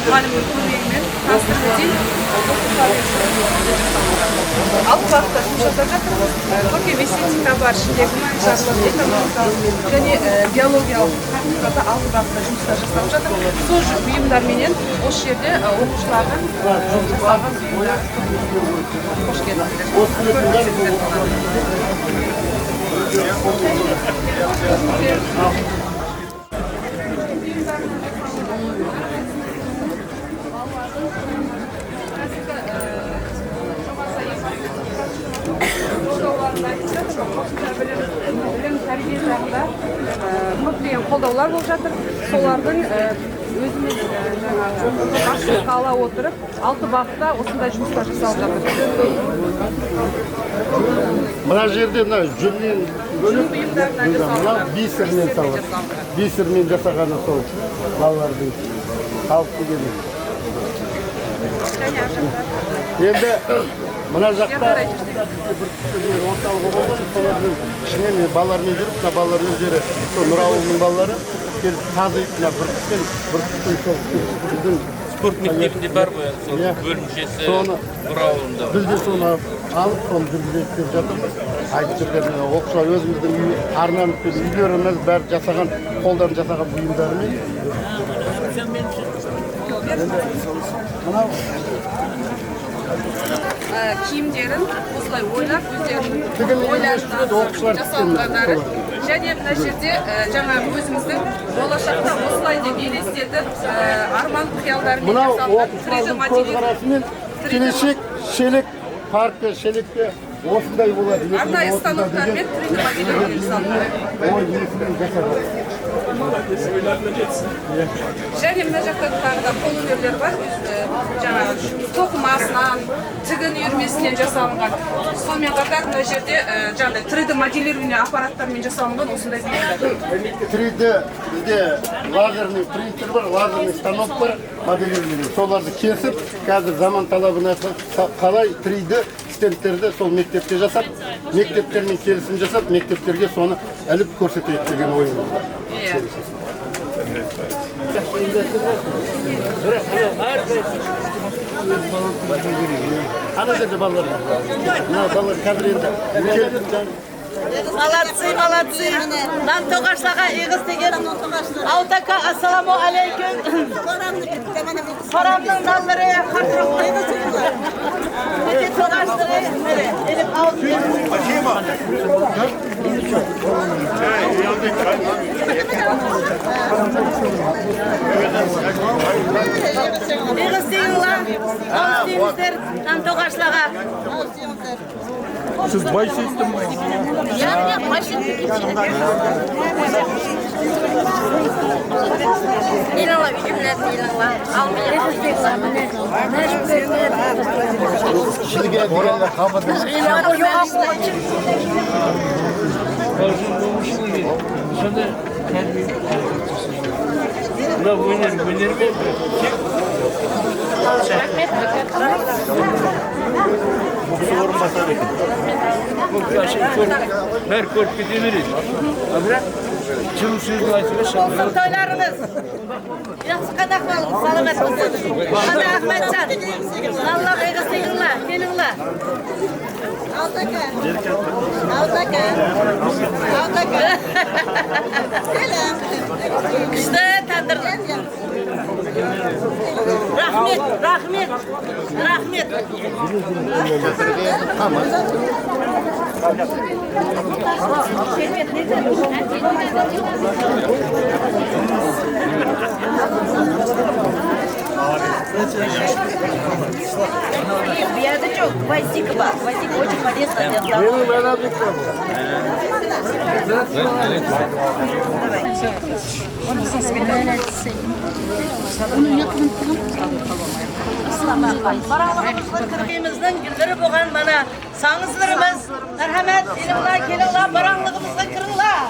muallimning ko'magimen tanishtirib o'ting. Alt vaqtda shuncha жатырмыз. Ko'pga estetika бар, ішінде гуманитарлық, экономикалық және биологиялық факультетта alt vaqtda жұмыстар жасалып жатыр. Сол бұйымдарменен осы жерде оқушылардың жасалған бұйымдар. Қош келдіңіздер. Білім тәрбие жағында көптеген қолдаулар болып жатыр. Солардың өзіміз басшылыққа ала отырып, 6 бағытта осындай жұмыстар жасалып жатыр. Мына жерде мына жүннен бөлек мына бисермен салады. Бисермен жасағаны сол балалардың алып келгені. Енді мына жақта орталығы болды, солардың ішінен балалармен жүріп, мына балалар өздері, сол Нұр ауылының балалары келіп тазы мына бүркітпен сол біздің спорт мектебінде бар ғой, сол бөлімшесі Нұр ауылында. Біз де соны алып, соны жүргізейік деп жатырмыз. Айтып жүрген оқушылар өзіміздің арнамыз бен үйлеріміз бәрі жасаған, қолдан жасаған бұйымдарымен. Киімдерін осылай ойлап, өздерінің ойларынан жасалғандары. Және мына жерде жаңа өзіміздің болашақта осылай деп елестетіп, арман қиялдарымен жасалған 3D көзқарасымен келешек шелек паркі, шелекте осындай болады. Арнайы станоктармен 3D моделдер жасалған. Және мына жақта тағы да қолөнерлер бар. Жаңағы тоқымасынан, тігін үйірмесінен жасалынған. Сонымен қатар мына жерде жаңағыдай 3D моделирование аппараттармен жасалынған осындай бұйымдар. 3D бізде лазерный принтер бар, лазерный станок бар, моделирование. Соларды кесіп, қазір заман талабына қалай 3D стендтерді сол мектепте жасап, мектептермен келісім жасап, мектептерге соны іліп көрсетейік деген ойым бар. Ана жерде балалар бар. Мына балалар қазір енді келді. Молодцы, молодцы. Нам тоғашлаға иғыз деген. Аутака, ассаламу алейкум. Сорамның нандыры, қартырық ойды сөйлі. Өте тоғаштығы, еліп ауыз иғыз дейінла, ауыз дейіңіздер, нам тоғашлаға. Siz başsızsın mı? Ya başsızsın. İnanla gücümler inanla. Almayalım. Şimdi gel oraya kapadı. İnanla yok. Şimdi ne oynar mı? Bu sorun masada bekliyor. Bu her korku demiriz. Abra, çım sözü açılış. Olsun toylarınız. Yaxşı qadak olun, salamat olsun. Hadi Ahmetcan. Allah eylesinler, gelinler. Aldaka. Aldaka. Aldaka. Selam. İşte tandır. Rahmet, rahmet. Rahmet. Tamam. Bir yerde çok gvozdik var. Gvozdik очень полезно для здоровья. Benim merak etmem. Kırkımızın gülleri boğan bana sağızlarımız, merhamet, ilimler, kelimler, baranlığımızda kırınlar.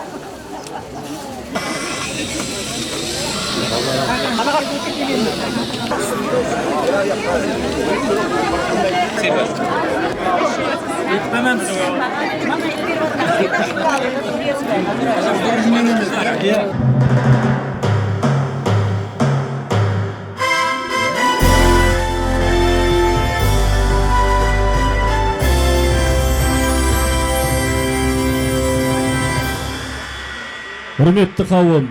Gitmemem. Құрметті қауым,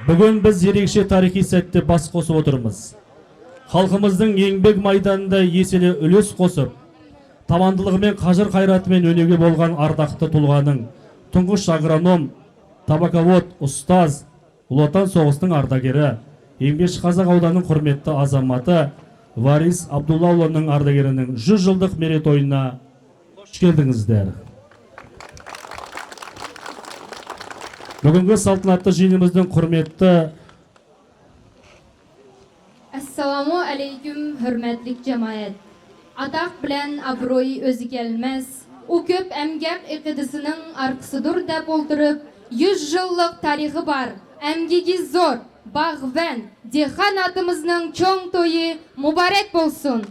бүгін біз ерекше тарихи сәтте бас қосып отырмыз. Халқымыздың еңбек майданында еселі үлес қосып, табандылығымен қажыр қайратымен өнеге болған ардақты тұлғаның, тұңғыш агроном, табаковод, ұстаз, Ұлы Отан соғыстың ардагері, Еңбекші Қазақ ауданының құрметті азаматы Варис Абдуллаұлының ардагерінің 100 жылдық мерейтойына қош келдіңіздер. Бүгінгі салтанатты жиынымыздың құрметті Assalamu alaikum hürmetlik cemaat. Adak bilen abroy özü gelmez. O köp emgek iqidisinin arkasıdır dep oldurup 100 yıllık tarihi var. Emgegi zor, bağven, dehan atımızın çoğun toyu mübarek bolsun.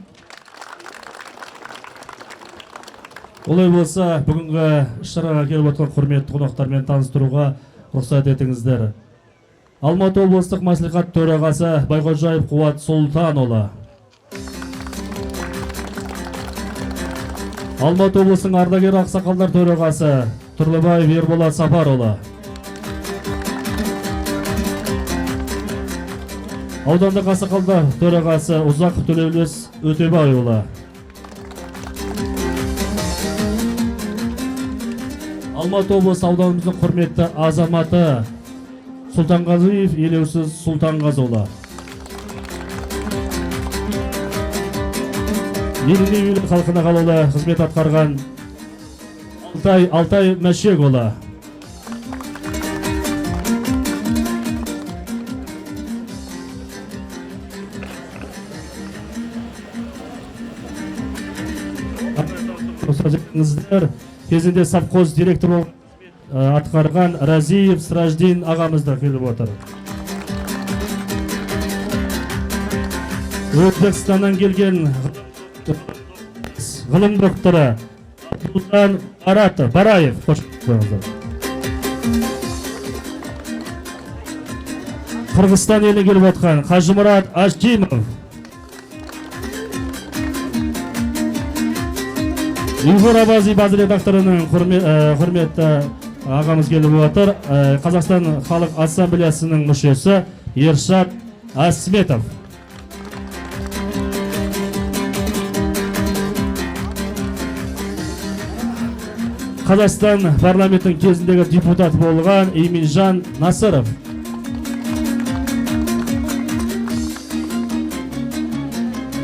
Олай болса, бүгінгі шараға келіп отқан құрметті қонақтармен таныстыруға рұқсат етіңіздер. Алматы облыстық мәслихат төрағасы Байғожаев Қуат Сұлтанұлы. Алматы облысының ардагер ақсақалдар төрағасы Тұрлыбаев Ерболат Сапарұлы. Аудандық ақсақалдар төрағасы Ұзақ Төлеулес Өтебайұлы. Алматы облысы ауданымыздың құрметті азаматы Сұлтанғазиев Елеусіз Сұлтанғазыұлы. Еліне үйлі халқына қалаулы қызмет атқарған Алтай Мәшекұлы. Кезінде совхоз директоры атқарған Разиев Сраждин ағамызда келіп отыр. Өзбекстаннан келген ғылым докторы Абдуллан Бараев. Қырғызстан елі келіп отқан Қажымұрат Ашкимов. Үйғыр Абази базы редакторының құрметті ағамыз келіп отыр. Қазақстан Халық Ассамблеясының мүшесі Ершат Асметов. Қазақстан парламентінің кезіндегі депутат болған Еминжан Насыров.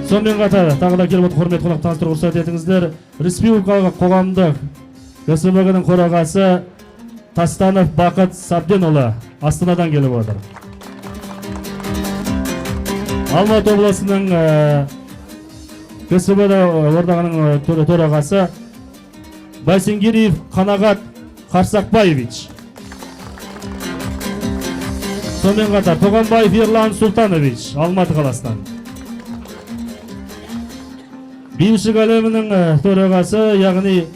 Сонымен қатар тағы да келіп отыр құрметті қонақ таныстыруға рұқсат етіңіздер. Республикалық қоғамдық ГСБГ-ның қорағасы Тастанов Бақыт Сабденұлы Астанадан келіп отыр. Алматы облысының ГСБ орталығының төрағасы Байсенгериев Қанағат Қарсақбаевич. Сонымен қатар Тоғанбаев Ерлан Султанович Алматы қаласынан. Бейбітшілік әлемінің төрағасы, яғни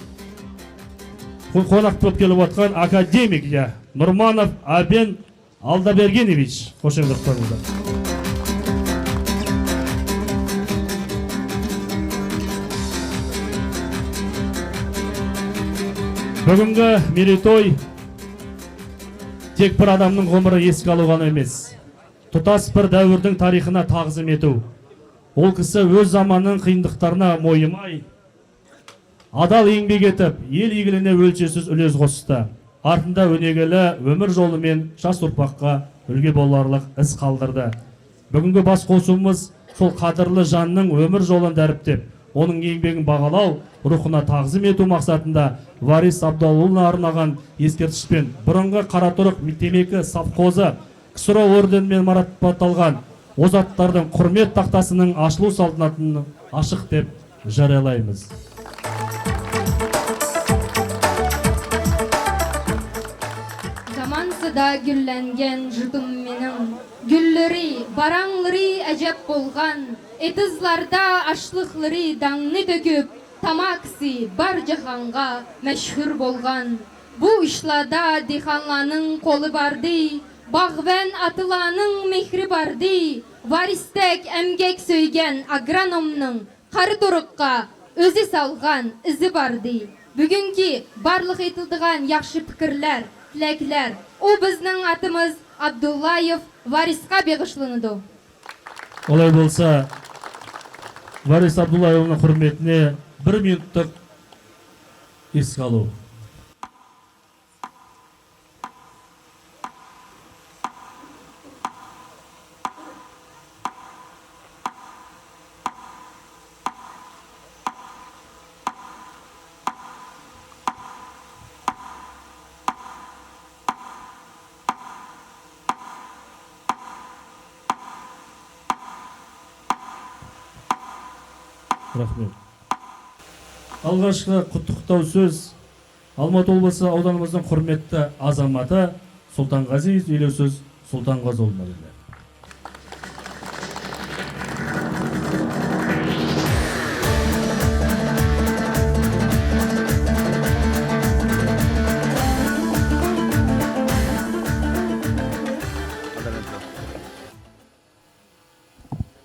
қонақ болып келіп отқан академик Нұрманов Абен Алдабергенович. Қош келдіңіздер. Бүгінгі мерейтой тек бір адамның ғұмыры еске алу ғана емес, тұтас бір дәуірдің тарихына тағзым ету. Ол кісі өз заманның қиындықтарына мойымай, адал еңбек етіп, ел игілігіне өлшеусіз үлес қосты. Артында өнегелі өмір жолымен жас ұрпаққа үлгі боларлық із қалдырды. Бүгінгі бас қосуымыз сол қадірлі жанның өмір жолын дәріптеп, оның еңбегін бағалау, рухына тағзым ету мақсатында Варис Абдуллаұлына арнаған ескерткішпен бұрынғы Қаратұрық темекі совхозы КСРО орденімен марапатталған озаттардың құрмет тақтасының ашылу салтанатын ашық деп жариялаймыз. Замансыда гүлленген жұртым менің, гүллері, бараңлары әжеп болған, етізларда ашлықлары даңны төгіп, тамаксы бар жаһанға мәшһүр болған. Бұ ішлада диханланың қолы барды, Бағвен атыланың мехри барды, Варистек әмгек сөйген агрономның Қарытұрыққа өзі салған ізі барды. Бүгінгі барлық етілдіған яқшы пікірлер, тіләклер, о біздің атымыз Абдуллаев Варисқа беғішлыныды. Олай болса, Варис Абдуллаевның құрметіне 1 минуттық еске алу. Рахмет. Алғашқы құттықтау сөз Алматы облысы ауданымыздың құрметті азаматы Сұлтанғазиев Елеусіз Сұлтанғазыұлына беріледі.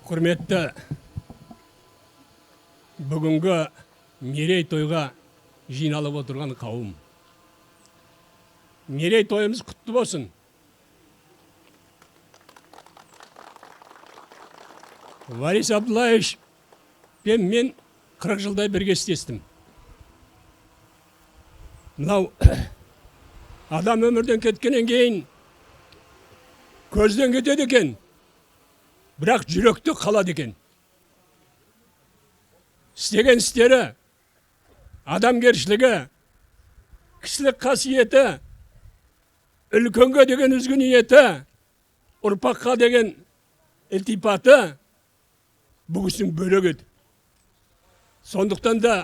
Құрметті бүгінгі мерей тойға жиналып отырған қауым. Мерей тойымыз құтты болсын. Варис Абдуллаевич пен мен 40 жылдай бірге істестім. Мынау адам өмірден кеткеннен кейін көзден кетеді екен, бірақ жүректе қалады екен. Істеген істері, адамгершілігі, кісілік қасиеті, үлкенге деген үзгі ниеті, ұрпаққа деген ілтипаты бұл кісінің бөлек еді. Сондықтан да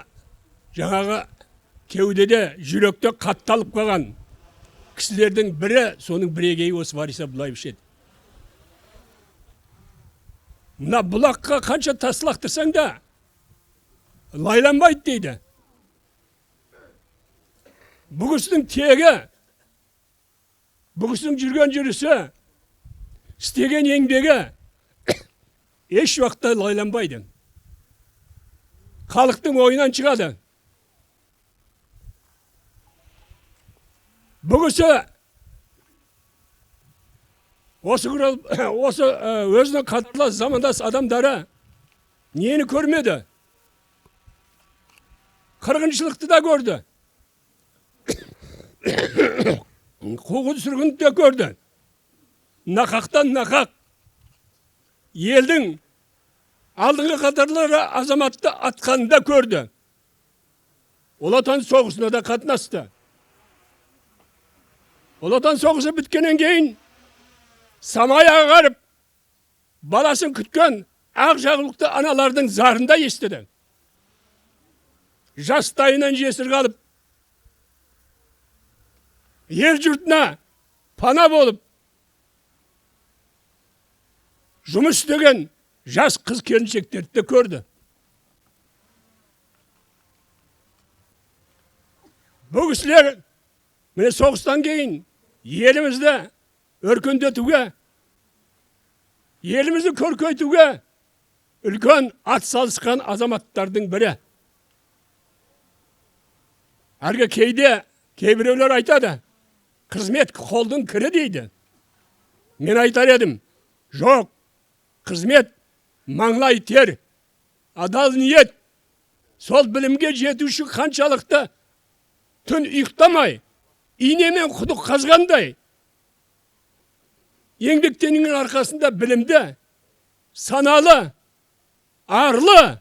жаңағы кеудеде жүректе қатталып қалған кісілердің бірі, соның бірегейі осы Варис Абдуллаевич еді. Мына бұлаққа қанша тас лақтырсаң да лайланбайды дейді. Бұл кісінің тегі, бұл кісінің жүрген жүрісі, істеген еңбегі еш уақытта лайланбайды. Халықтың ойынан шығады. Бұл кісі осы өзінің қатарлас замандас адамдары нені көрмеді? Қырғыншылықты да көрді. Қуғын сүргінді де көрді. Нақақтан нақақ. Елдің алдыңғы қатарлары азаматты атқанын да көрді. Ұлы Отан соғысына да қатынасты. Ұлы Отан соғысы біткеннен кейін самай ағарып баласын күткен ақ жағылықты аналардың зарында естіді. Жастайынан жесір қалып, ел жұртына пана болып, жұмыс істеген жас қыз келіншектерді де көрді. Бұл кісілер міне соғыстан кейін елімізді өркендетуге, елімізді көркейтуге үлкен ат салысқан азаматтардың бірі. Әргі кейде кейбіреулер айтады, қызмет қолдың кірі дейді. Мен айтар едім, жоқ, қызмет маңлай тер, адал ниет, сол білімге жетуші қаншалықты түн ұйықтамай, инемен құдық қазғандай, еңбектенінің арқасында білімді, саналы, арлы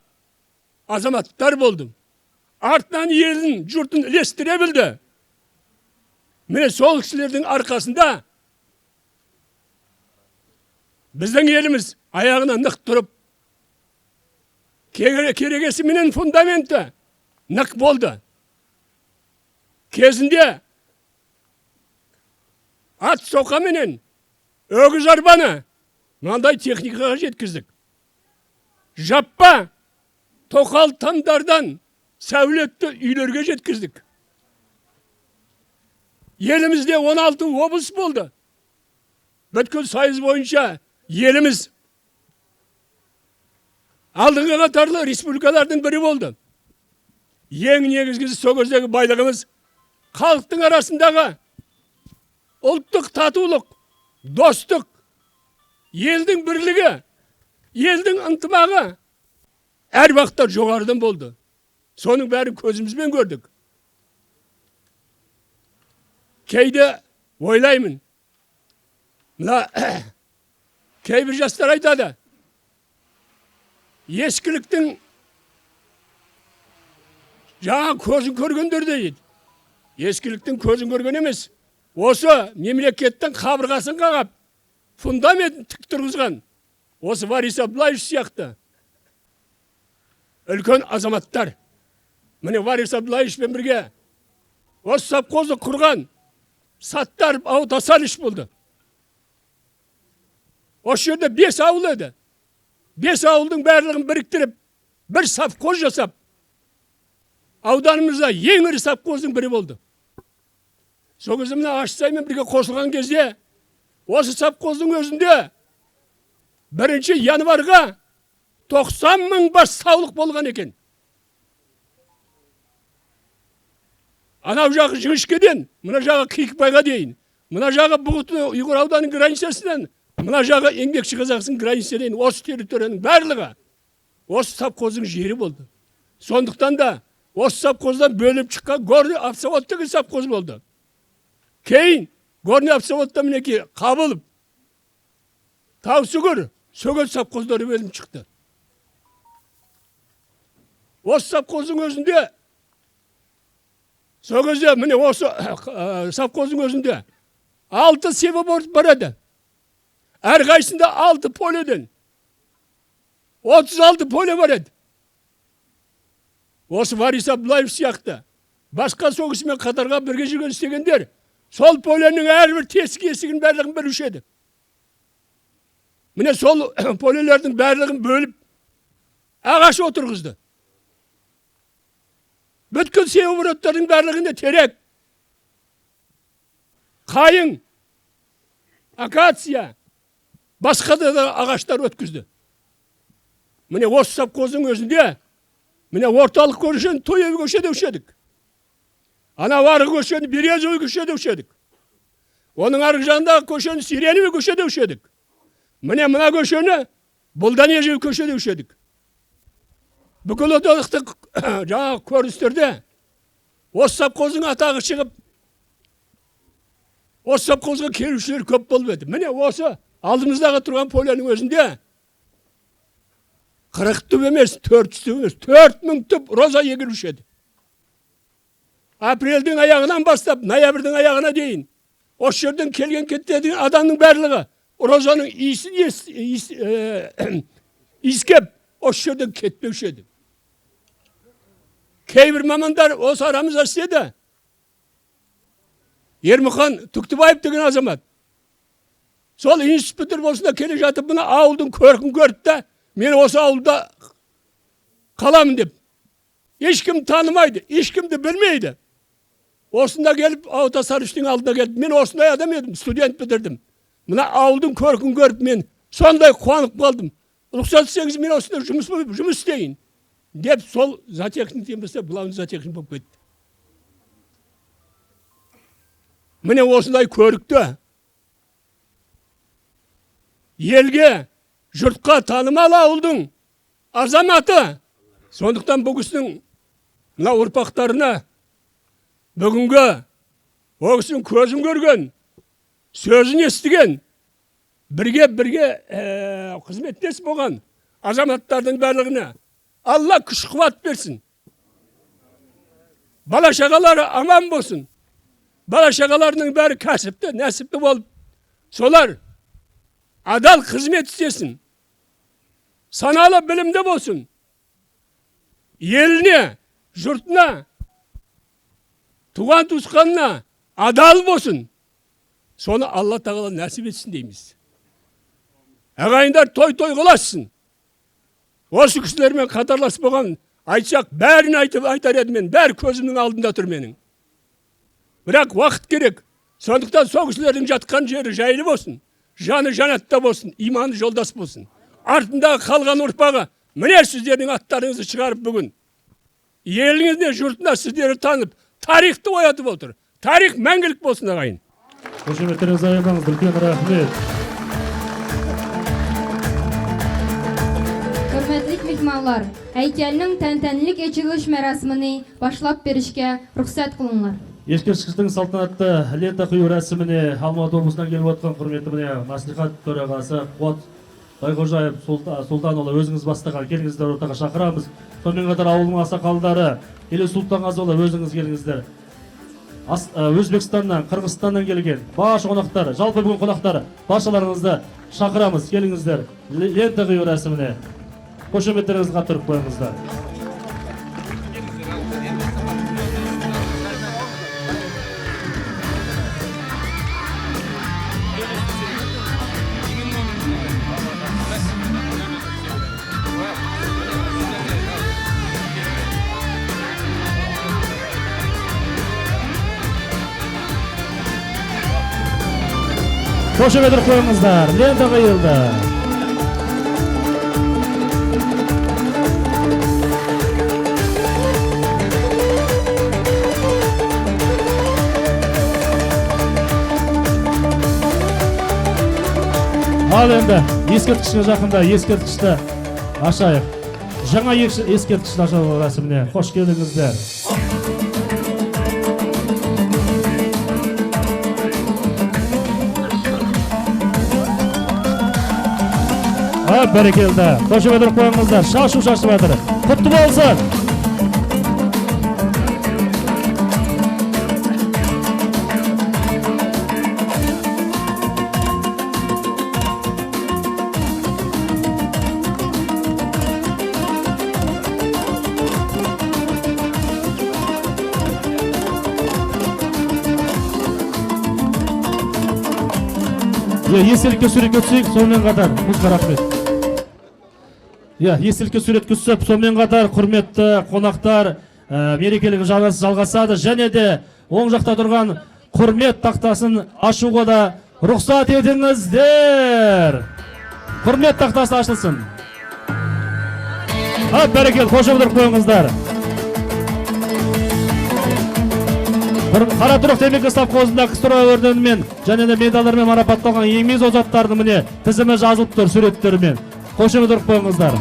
азаматтар болдым. Артынан елін, жұртын ілестіре білді. Міне сол кісілердің арқасында біздің еліміз аяғына нық тұрып, керегесі менен фундаменті нық болды. Кезінде ат соқа менен өгіз арбаны мынандай техникаға жеткіздік. Жаппа тоқал тамдардан сәулетті үйлерге жеткіздік. Елімізде 16 облыс болды. Бүткіл сайыз бойынша еліміз алдыңғы қатарлы республикалардың бірі болды. ең негізгісі сол кездегі байлығымыз халықтың арасындағы ұлттық татулық, достық, елдің бірлігі, елдің ынтымағы әр уақытта жоғарыдан болды. Соның бәрін көзімізбен көрдік. Кейде ойлаймын, мына кейбір жастар айтады, ескіліктің жаңа көзін көргендер дейді. Ескіліктің көзін көрген емес. Осы мемлекеттің қабырғасын қағап, фундаментін тік тұрғызған, осы Борис Абдуллаевич сияқты үлкен азаматтар. Міне Борис Абдуллаевичпен бірге осы совхозды құрған Саттар Аутасалич болды. Осы жерде 5 ауыл еді. 5 ауылдың барлығын біріктіріп, бір совхоз жасап, ауданымызда ең ірі совхоздың бірі болды. Сол кезде мына Ашсаймен бірге қосылған кезде, осы совхоздың өзінде 1 январға 90 мың бас саулық болған екен. Анау жағы Жіңішкеден, мына жағы Қиықбайға дейін, мына жағы Бұғыты Ұйғыр ауданының границасынан, мына жағы Еңбекші Қазақстың границасынан, осы территорияның барлығы осы совхоздың жері болды. Сондықтан да осы совхоздан бөліп шыққан Горный Автозавод деген совхоз болды. Кейін Горный Автозаводтан мінекей Қабылов, Таусүгір, Сөгел совхоздары бөлініп шықты. Осы совхоздың өзінде, сол кезде міне осы совхоздың өзінде 6 севоборот бар еді. Әрқайсында 6 поледен 36 поле бар еді. Осы Борис Абдуллаевич сияқты басқа соғысымен қатарға бірге жүрген істегендер сол поленің әрбір тесік есігін барлығын білуші еді. Міне сол полелердің барлығын бөліп ағаш отырғызды. Бүткіл севобороттардың барлығында терек, қайың, акация, басқа да ағаштар өткізді. Міне осы совхоздың өзінде, міне орталық көшені Тойеві көше деуші едік. Ана арғы көшені Березові көше деуші едік. Оның арғы жағындағы көшені Сиреневі көше деуші едік. Міне мына көшені Бұлданежеві көше деуші едік. Бүкіл одақтық жаңа көріністерде осы совхоздың атағы шығып, осы совхозға келушілер көп болып еді. Міне осы алдымыздағы тұрған поляның өзінде 40 түп емес, 400 түп емес, 4000 түп роза егілуші еді. Апрельдің аяғынан бастап, ноябрьдің аяғына дейін осы жерден келген кеткен адамның барлығы розаның иісін иіскеп осы жерден кетпеуші еді. Кейбір мамандар осы арамызда істеді. Ермұхан Түктібаев деген азамат. Сол институт бітіріп осында келе жатып, мына ауылдың көркін көрді да, мен осы ауылда қаламын деп. Ешкім танымайды, ешкімді білмейді. Осында келіп, Аутасаличтің алдына келіп, мен осындай адам едім, студент бітірдім. Мына ауылдың көркін көріп, мен сондай қуанып қалдым. Рұқсат етсеңіз, мен осында жұмыс істейін. Деп сол зоотехниктен бастап главный зоотехник болып кетті. Міне осындай көрікті елге, жұртқа танымал ауылдың азаматы. Сондықтан бұл кісінің мына ұрпақтарына бүгінгі ол кісінің көзін көрген, сөзін естіген, бірге қызметтес болған азаматтардың барлығына Алла күш қуат берсін. Бала шағалары аман болсын. Бала шағаларының бәрі кәсіпті, нәсіпті болып, солар адал қызмет істесін. Саналы білімді болсын. Еліне, жұртына, туған туысқанына адал болсын. Соны Алла тағала нәсіп етсін дейміз. Ағайындар той қыласың. Осы кісілермен қатарлас болған айтсақ, бәрін айтар едім мен, бәрі көзімнің алдында тұр менің. Бірақ уақыт керек. Сондықтан сол кісілердің жатқан жері жайлы болсын, жаны жанатта болсын, иманы жолдас болсын. Артындағы қалған ұрпағы, міне сіздердің аттарыңызды шығарып бүгін еліңізде жұртына сіздерді танып, тарихты оятып отыр. Тарих мәңгілік болсын ағайын. Қошеметтеріңізді аямаңыз, үлкен рахмет. Hürmetlik mehmanlar, heykelinin təntanəlik açılış mərasimini başlap berişkə rüxsət qılınlar. Ескерткіштің салтанатты лента құю рәсіміне Алматы облысынан келіп отқан құрметті міне мәслихат төрағасы Қуат Байғожаев Сұлтанұлы өзіңіз бастаған келіңіздер ортаға шақырамыз. Сонымен қатар ауылдың ақсақалдары Елеу Сұлтанғазыұлы өзіңіз келіңіздер. Өзбекстаннан, Қырғызстаннан келген барша қонақтар, жалпы бүгін қонақтар, баршаларыңызды шақырамыз, келіңіздер лента құю рәсіміне. Қошеметтеріңізді қатырып қойыңыздар. Қошеметтер қойыңыздар, лента қойылды. Ал енді ескерткішке жақында ескерткішті ашайық. Жаңа ескерткішті ашу рәсіміне қош келдіңіздер. Бәрекелді. Қошеметтер қойыңыздар. Шашу шашып жатыр. Құтты болсын. Естелікке суретке түсейік, сонымен қатар мұзға рахмет. Естелікке суретке түсіп, сонымен қатар құрметті қонақтар мерекелік жалғасады, және де оң жақта тұрған құрмет тақтасын ашуға да рұқсат етіңіздер. Құрмет тақтасы ашылсын. Бәрекел, қошеметтер қойыңыздар. Қаратұрық темекі совхозында ксро орденімен және де медалдармен марапатталған еңбек озаттардың міне тізімі жазылып тұр суреттерімен. Қошеметтер қойыңыздар.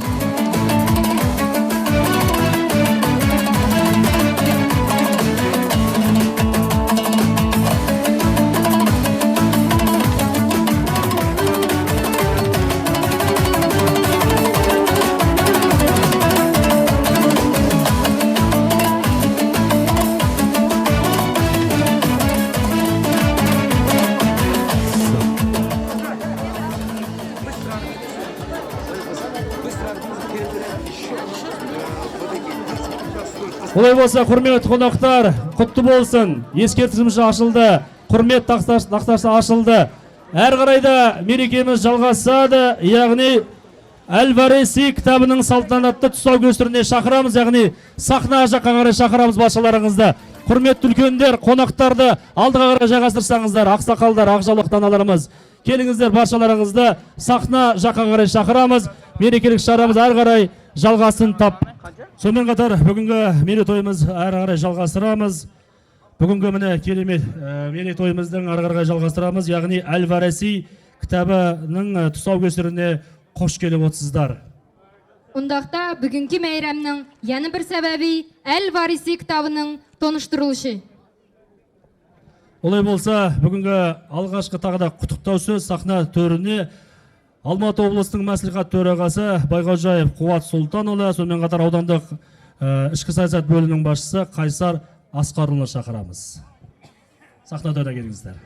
Олай болса, құрметті қонақтар, құтты болсын. Ескерткішіміз ашылды, құрмет тақтасы ашылды. Әр қарайда мерекеміз жалғасады, яғни Әл-Вариси кітабының салтанатты тұсаукесеріне шақырамыз, яғни сахна жаққа қарай шақырамыз баршаларыңызды. Құрметті үлкендер, қонақтарды алдыға қарай жайғастырсаңыздар, ақсақалдар, ақжаулықты аналарымыз, келіңіздер, баршаларыңызды сахна жаққа қарай шақырамыз. Мерекелік шарамыз әрі қарай жалғасын тап. Сонымен қатар бүгінгі мерейтойымыз әрі қарай жалғастырамыз. Бүгінгі міне керемет мерейтойымыздың әрі қарай жалғастырамыз, яғни Әл-Вариси кітабының тұсаукесеріне қош келіп отырсыздар. Ондақта бүгінгі мейрамның яны бір сәбәбі Әл-Вариси кітабының тоныштырылышы. Олай болса, бүгінгі алғашқы тағы да құттықтау сөз сахна төріне Алматы облысының мәслихат төрағасы Байғожаев Қуат Сұлтанұлы, сонымен қатар аудандық ішкі саясат бөлімінің басшысы Қайсар Асқарұлы шақырамыз. Сахна төріне келіңіздер.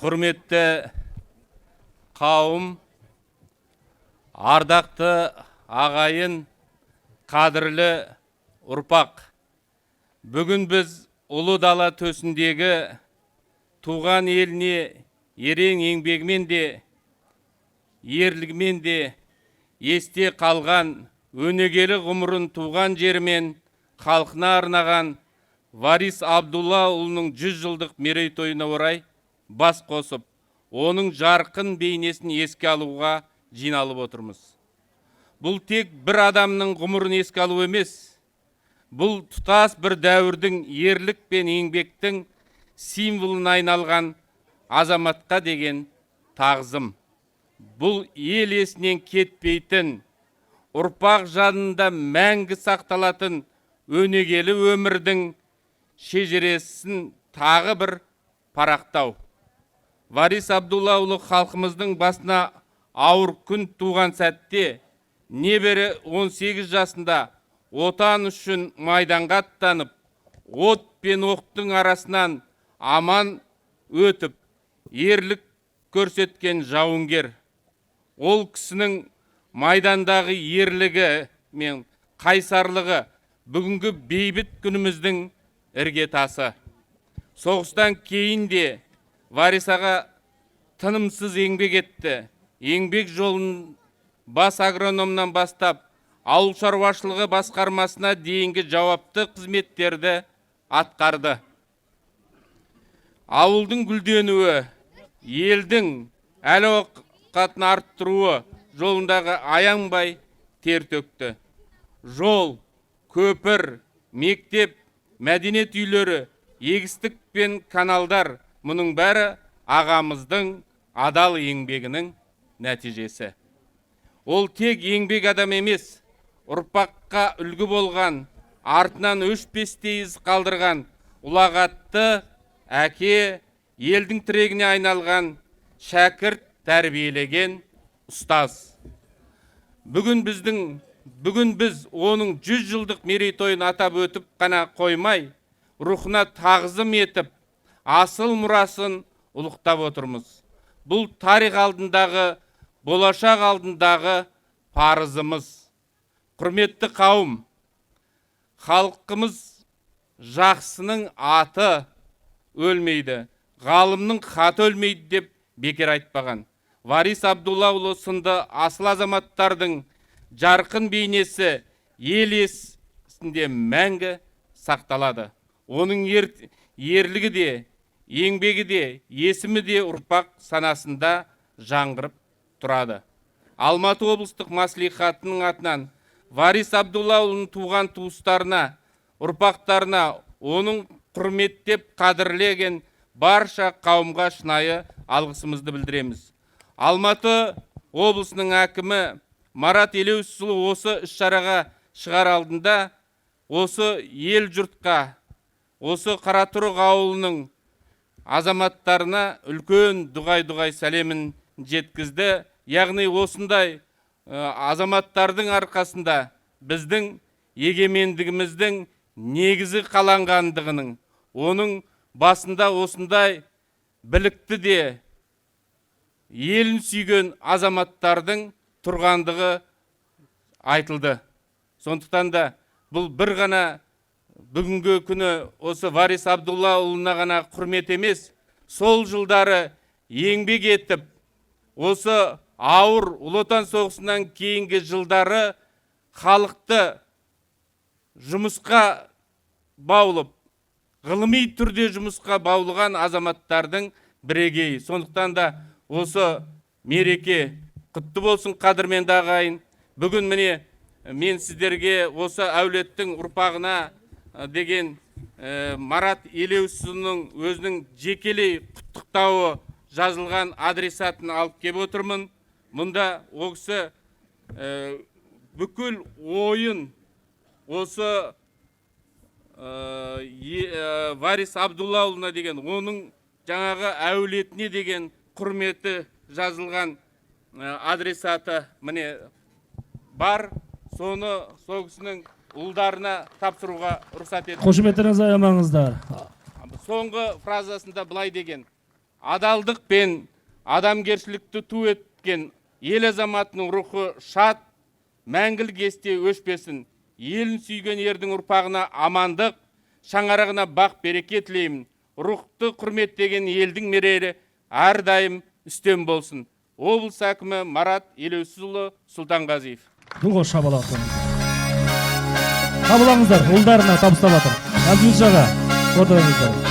Құрметті қауым, ардақты ағайын, қадірлі ұрпақ. Бүгін біз ұлы дала төсіндегі туған еліне ерең еңбегімен де, ерлігімен де есте қалған өнегелі ғұмырын туған жері мен халқына арнаған Варис Абдуллаұлының 100 жылдық мерейтойына орай бас қосып, оның жарқын бейнесін еске алуға жиналып отырмыз. Бұл тек бір адамның ғұмырын еске алу емес, бұл тұтас бір дәуірдің ерлік пен еңбектің символына айналған азаматқа деген тағзым. Бұл ел есінен кетпейтін, ұрпақ жадында мәңгі сақталатын өнегелі өмірдің шежіресін тағы бір парақтау. Варис Абдуллаұлы халқымыздың басына ауыр күн туған сәтте небәрі 18 жасында отан үшін майданға аттанып, от пен оқтың арасынан аман өтіп, ерлік көрсеткен жауынгер. Ол кісінің майдандағы ерлігі мен қайсарлығы бүгінгі бейбіт күніміздің іргетасы. Соғыстан кейін де Варисаға тынымсыз еңбек етті. Еңбек жолын бас агрономнан бастап, ауыл шаруашылығы басқармасына дейінгі жауапты қызметтерді атқарды. Ауылдың гүлденуі, елдің әл-ауқатын арттыруы жолындағы аянбай тер төкті. Жол, көпір, мектеп, мәдениет үйлері, егістік пен каналдар, мұның бәрі ағамыздың адал еңбегінің нәтижесі. Ол тек еңбек адам емес, ұрпаққа үлгі болған, артынан өшпестей із қалдырған, ұлағатты әке, елдің тірегіне айналған, шәкірт тәрбиелеген ұстаз. Бүгін біз оның 100 жылдық мерейтойын атап өтіп қана қоймай, рухына тағзым етіп, асыл мұрасын ұлықтап отырмыз. Бұл тарих алдындағы, болашақ алдындағы парызымыз. Құрметті қауым, халқымыз жақсының аты өлмейді, ғалымның хаты өлмейді деп бекер айтпаған. Варис Абдуллаұлы сынды асыл азаматтардың жарқын бейнесі ел есінде мәңгі сақталады. Оның ерлігі де, еңбегі де, есімі де ұрпақ санасында жаңғырып тұрады. Алматы облыстық мәслихатының атынан Варис Абдуллаұлының туған туыстарына, ұрпақтарына, оның құрметтеп қадірлеген барша қауымға шынайы алғысымызды білдіреміз. Алматы облысының әкімі Марат Елеусұлы осы іс-шараға шығар алдында осы ел жұртқа, осы Қаратұрық ауылының азаматтарына үлкен дұғай сәлемін жеткізді. Яғни осындай азаматтардың арқасында біздің егемендігіміздің негізі қаланғандығының, оның басында осындай білікті де елін сүйген азаматтардың тұрғандығы айтылды. Сондықтан да бұл бір ғана бүгінгі күні осы Варис Абдуллаұлына ғана құрмет емес, сол жылдары еңбек етіп, осы ауыр Ұлы Отан соғысынан кейінгі жылдары халықты жұмысқа баулып, ғылыми түрде жұмысқа баулыған азаматтардың бірегейі. Сондықтан да осы мереке құтты болсын, қадірменді ағайын. Бүгін міне мен сіздерге осы әулеттің ұрпағына деген Марат Елеусұлының өзінің жекелей құттықтауы жазылған адресатын алып кеп отырмын. Мұнда ол кісі бүкіл ойын осы Варис Абдуллаұлына деген, оның жаңағы әулетіне деген құрметі жазылған адресаты міне бар. Соны сол кісінің ұлдарына тапсыруға рұқсат етті. Қошеметтеріңізді аямаңыздар. Соңғы фразасында былай деген: адалдық пен адамгершілікті ту еткен ел азаматының рухы шат, мәңгілік есте өшпесін. Елін сүйген ердің ұрпағына амандық, шаңырағына бақ береке тілеймін. Рухты құрметтеген елдің мерейі әрдайым үстем болсын. Облыс әкімі Марат Елеусұлы Сұлтанғазиев. Дұлғы шабалақтың. Қабылаңыздар, ұлдарына табыстап атыр. Әбділж аға, отырыңыздар.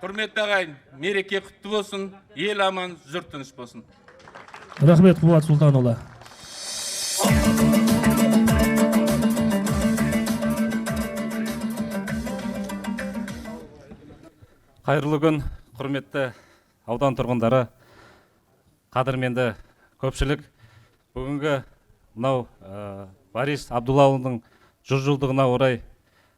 Құрметті ағайын, мереке құтты болсын, ел аман, жұрт тыныш болсын. Рахмет, Қуат Сұлтанұлы. Қайырлы күн, құрметті аудан тұрғындары, қадірменді көпшілік. Бүгінгі мынау Борис Абдуллаұлының 100 жылдығына орай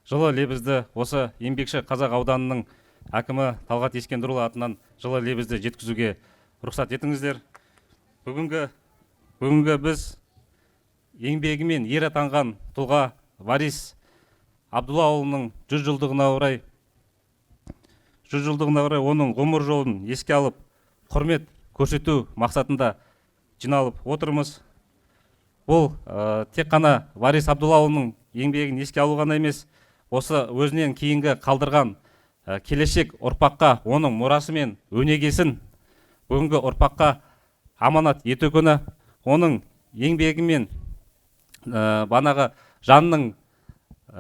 жылы лебізді осы еңбекші қазақ ауданының әкімі Талғат Ескендірұлы атынан жылы лебізді жеткізуге рұқсат етіңіздер. Бүгінгі біз еңбегімен ер атанған тұлға Борис Абдуллаұлының 100 жылдығына орай оның ғұмыр жолын еске алып, құрмет көрсету мақсатында жиналып отырмыз. Бұл тек қана Борис Абдуллаұлының еңбегін еске алу ғана емес, осы өзінен кейінгі қалдырған келешек ұрпаққа оның мұрасы мен өнегесін бүгінгі ұрпаққа аманат ету күні. Оның еңбегімен банағы жанның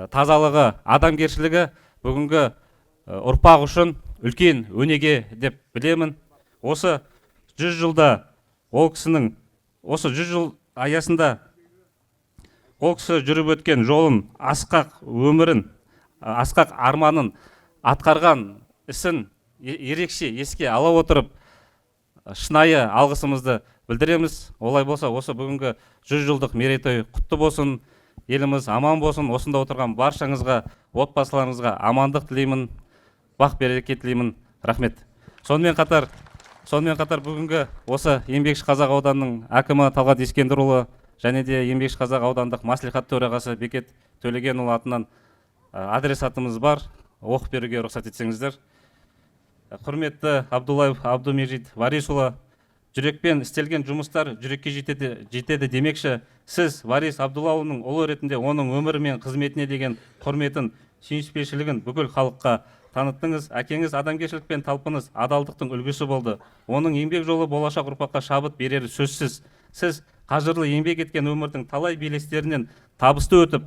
тазалығы, адамгершілігі бүгінгі ұрпақ үшін үлкен өнеге деп білемін. Осы 100 жылда ол кісінің, осы 100 жыл аясында ол кісі жүріп өткен жолын, асқақ өмірін, асқақ арманын, атқарған ісін ерекше еске ала отырып, шынайы алғысымызды білдіреміз. Олай болса, осы бүгінгі 100 жылдық мерейтой құтты болсын, еліміз аман болсын. Осында отырған баршаңызға, отбасыларыңызға амандық тілеймін, бақ береке тілеймін. Рахмет. Сонымен қатар бүгінгі осы еңбекші қазақ ауданының әкімі Талғат Ескендірұлы және де еңбекші қазақ аудандық маслихат төрағасы Бекет Төлегенұлы атынан адресатымыз бар. Оқып беруге рұқсат етсеңіздер. Құрметті Абдуллаев Абдумежит Борисұлы, жүрекпен істелген жұмыстар жүрекке жетеді демекші, сіз Борис Абдуллаұлының ұлы ретінде оның өмірі мен қызметіне деген құрметін, сүйіспеншілігін бүкіл халыққа таныттыңыз. Әкеңіз адамгершілік пен талпыныс, адалдықтың үлгісі болды. Оның еңбек жолы болашақ ұрпаққа шабыт берері сөзсіз. Сіз қажырлы еңбек еткен өмірдің талай белестерінен табысты өтіп,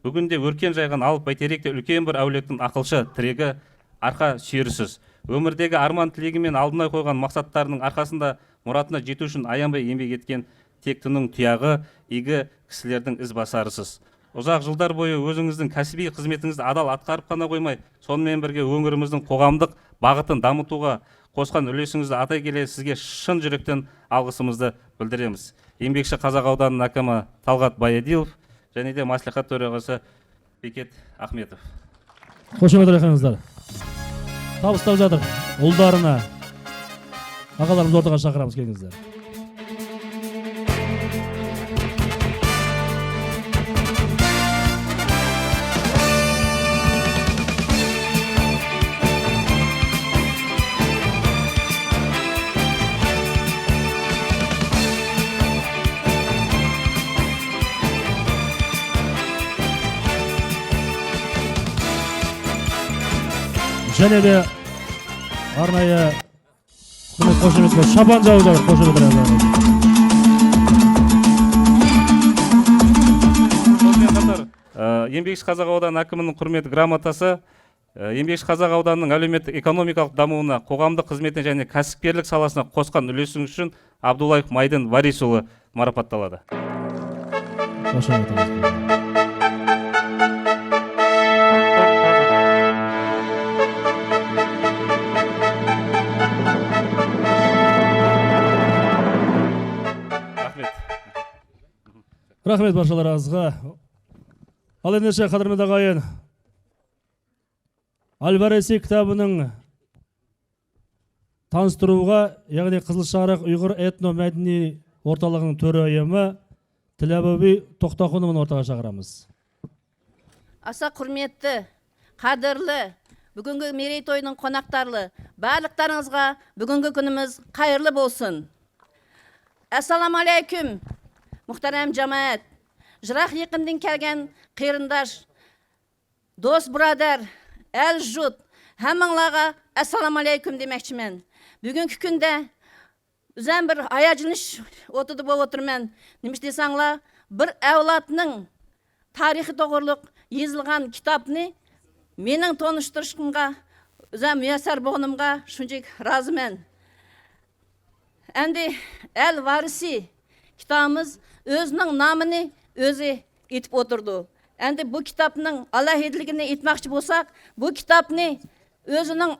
бүгінде өркен жайған алып бәйтеректе үлкен бір әулеттің ақылшы тірегі, арқа сүйерісіз. Өмірдегі арман тілегі мен алдына қойған мақсаттарының арқасында мұратына жету үшін аянбай еңбек еткен тектінің тұяғы, игі кісілердің ізбасарысыз. Ұзақ жылдар бойы өзіңіздің кәсіби қызметіңізді адал атқарып қана қоймай, сонымен бірге өңіріміздің қоғамдық бағытын дамытуға қосқан үлесіңізді атай келе сізге шын жүректен алғысымызды білдіреміз. Еңбекші қазақ ауданының әкімі Талғат Байедилов және де маслихат төрағасы Бекет Ахметов. Қошемет рахметіңіздер. Табыстап жатыр ұлдарына, ағаларымыз ортаға шақырамыз, келіңіздер. Және де арнайы қошемет шабан жауы жатыр, қошемет рахметіңіздер. Сонымен қатар еңбекші қазақ ауданының әкімінің құрмет грамотасы еңбекші қазақ ауданының әлеуметтік экономикалық дамуына, қоғамдық қызметіне және кәсіпкерлік саласына қосқан үлесіңіз үшін Абдуллаев Майдын Борисұлы марапатталады. Рахмет баршаларыңызға. Ал ендеше қадірменді ағайын, Альвареси кітабының таныстыруға, яғни Қызылшарық ұйғыр этно-мәдени орталығының төрайымы Тіләбөби Тоқтақұлын ортаға шақырамыз. Аса құрметті, қадірлі бүгінгі мерейтойының қонақтарлы барлықтарыңызға бүгінгі күніміз қайырлы болсын. Ассаламу алейкум, мұхтарам жамаат. Жырақ екінден келген қиырындаш, дос бұрадар, әл жұт, хамаңлаға ассаламу алейкум демекшімен. Бүгінгі күнде үзен бір аяжыныш отыды болып отырмен. Неміш десаңла, бір әулатының тарихи тоғырлық езілған кітапны менің тоныштырышқымға, үзен müyəssər болғанымға шүнчек разымен. Әнді әл варisi kitabımız özünün namını özü etip oturdu. Әнді bu kitapның alahidligini etmekçi bolsak, bu kitapны özünün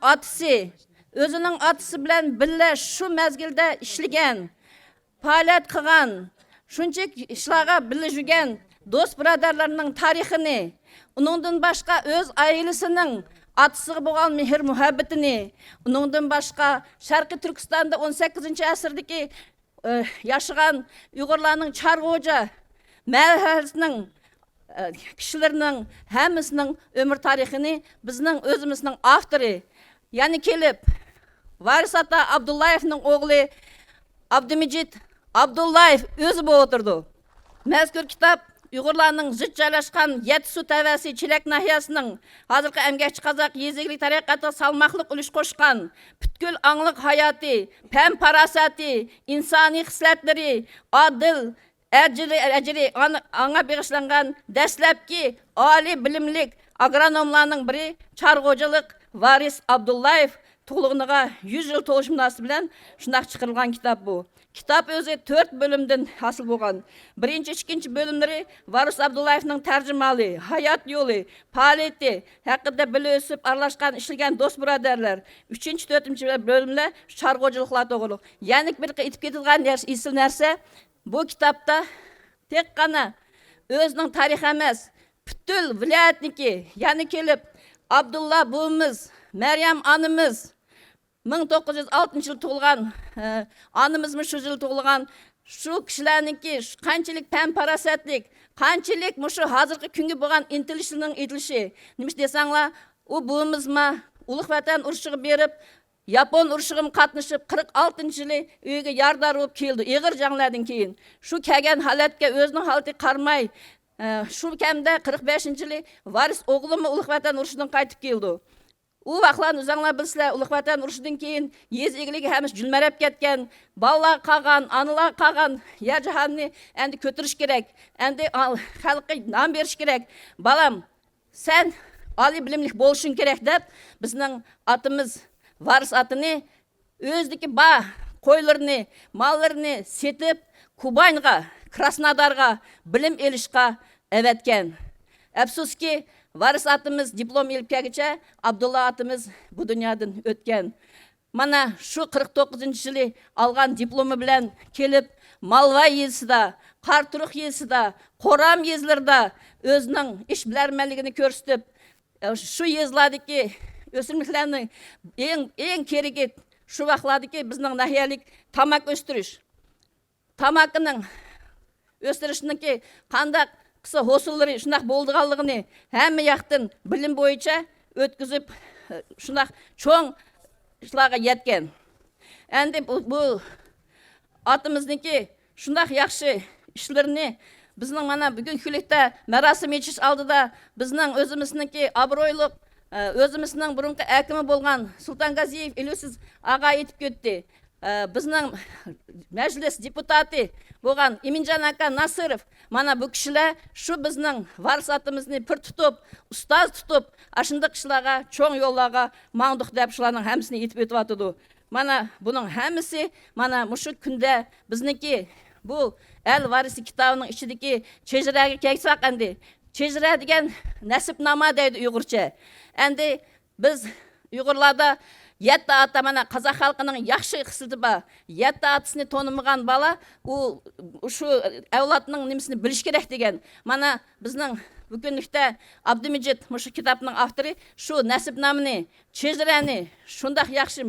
atısı bilen bille şu mezgilde işligen, faaliyet kılan, şunçuk işlağa bille jügen dost braderlerinin tarihini, onundan başka öz ailesinin atısı boğan mehir muhabbetini, onundan başka Şarkı Türkistan'da 18. asırdaki yaşayan Uygurlarının Çargı Hoca mahallesinin kişilerinin hemmisinin ömür tarihini bizning özümüzün avtori, yani kelip Varis Ata Abdullayev'nin oğlu Abdimecit Abdullayev özü bu oturdu. Mezkur kitap Uygurlarning zıt joylashgan Yetsu tavasi Chilak nahiyasining hozirgi emgakchi Qozaq yeziglik tariqati salmoqliq ulush qo'shgan butkul onglik hayoti, fan farosati, insoniy hislatlari, odil ajri anga bag'ishlangan dastlabki oliy bilimlik agronomlarning biri Çargıcılık Varis Abdullayev tug'ilganiga 100 yil to'lish munosabati bilan shunday chiqarilgan kitap bu. Kitap özü 4 bölümden hasıl bolgan. Birinci, ikinci bölümleri Varis Abdullayev'nin tercümalı, hayat yolu, faaliyeti, hakkında bile ösüp arlaşkan, işilgen dost braderler. 3. 4. bölümler Çargıcılıklar doğruluk. Yani bir itip ketilgan isil nerse, bu kitapta tek kana özünün tarih emas, bütün vilayetniki, yani kelip Abdullah buğumuz, Meryem anımız, 1906 yıl tuğulgan, anımızmış şu yıl tuğulgan, şu kişilerinki qanchalik fan parasatlik, qanchalik şu hazırki küngü boğan intilişinin itilişi. Nemiş desanglar, o buğumuzma Ulıq Vatan uruşuğu berip, Yapon uruşuğum katnışıp 46 yılı üyge yardar olup keldi, eğir janlardan keyin. Şu kelgen halatke özünün halati qarmay, şu kemde 45 yılı Varis oğlumu Ulıq Vatan uruşudan qaytıp keldi. O vaqtlar uzanlar bilsizlar, Ulıq Vatan urushidan keyin yez egiligi hamiz jülmerep ketken, ballar qalgan, anılar qalgan, yer jahanni endi kötürüş gerek, endi xalqqa nam berish gerek. Balam, sen ali bilimlik boluşun gerek deb, bizning atımız Varis atını özdeki ba qo'ylarini, mallarini setip Kubaynga, Krasnodarga bilim elishga evetken. Afsuski Varis atımız diplom elip kelgiche, Abdullah atımız bu dünyadan ötken. Mana şu 49. yılı algan diplomu bilen kelip Malva yezisida, Qarturuq yezisida, Qoram yezilerde özünün iş bilermeligini körüstüp, şu yezlardaki ösümliklerinin en kereket şu vaqtlardaki bizning nahiyalik tamak östürüş. Tamakının östürüşündeki kandak kısa hosulları şundak bolduğanlığını hem yaktın bilim boyunca ötküzüp şundak çoğun işlağa yetken. Endi bu atımızdaki şundak yakşı işlerini bizning mana bugün külikte merasim yetiş aldı da bizning özümüzdeki abroyluk özümüzning burunqi akimi bolgan Sultan Gaziyev elsiz ağa etip ketdi. Bizning meclis deputatı bolgan Eminjan aka Nasırov mana bu kişiler şu bizning Varis atımızını pir tutup, ustaz tutup, aşındaq kişilarga çoğun yollarga mağduk dep şularning hamısını etip ötüp atıdı. Mana bunun hamısı mana muşu günde bizniki bu El Varisi kitabının içindeki çejirege kelsak endi. Çejire degen nasipnama deydi Uygurcha. Endi biz Uygurlarda 7 ata mana Qazaq xalqının yaxşı xislati bor. 7 atasını tanımagan bala u şu avlatının nimsini bilish kerak degen. Mana bizning bugunlikda Abdimecit mushu kitapning avtori şu nasibnamani, chejirani shundaq yaxshi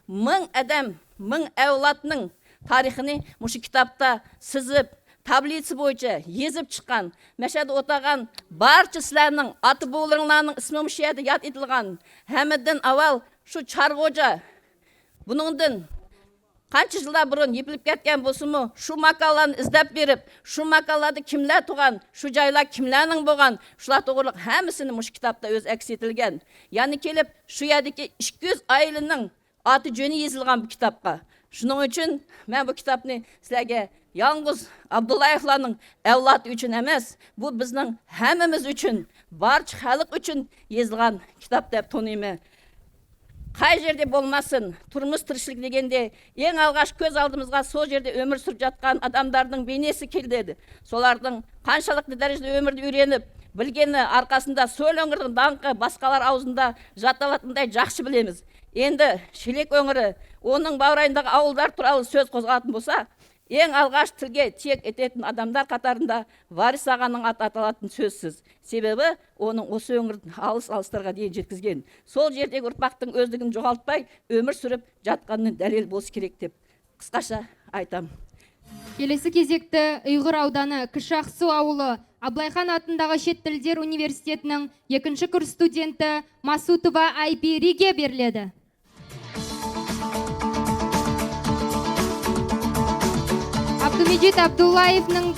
ming adam, ming avlatning tarixini mushu kitapta sizib, таблица бойынша езіп шыққан, мәшәді отаған барча сілерінің аты болырыңларының ісмі мүшеді яд етілген. Әмірден авал шу Чарғожа бұныңдың қанша жылда бұрын епіліп кеткен болсымы, шу мақаланы іздеп беріп, шу мақалады кімлер туған, шу жайлар кімлерінің болған, шулар тоғырлық әмісіні мұш кітапта өз әкс етілген. Яны келіп, шу едеке 200 айлының аты жөні езілген бұл кітапқа. Шының үшін мен бұл кітапны сілерге Яңғыз Абдуллаевларның әвлаты үшін әмес, бұл біздің әміміз үшін, барчы халық үшін езілген кітап деп тоныймы. Қай жерде болмасын, тұрмыс тіршілік дегенде, ең алғаш көз алдымызға сол жерде өмір сүріп жатқан адамдардың бейнесі келдеді. Солардың қаншалықты дәрежеде өмірді үйреніп, білгені арқасында сол өңірдің даңқы басқалар аузында жатталатындай жақсы білеміз. Енді Шелек өңірі, оның баурайындағы ауылдар туралы сөз қозғалатын болса, ең алғаш тілге тиек ететін адамдар қатарында Варис ағаның аты аталатын сөзсіз. Себебі оның осы өңірдің алыс-алыстарға дейін жеткізген. Сол жердегі ұрпақтың өздігін жоғалтпай, өмір сүріп жатқанын дәлел болсы керек деп қысқаша айтам. Келесі кезекті Ұйғыр ауданы Кіші Ақсу ауылы Абылайхан атындағы Шет тілдер университетінің 2-ші курс студенті Масутова Айпириге беріледі. Абдумеджит Абдуллаевның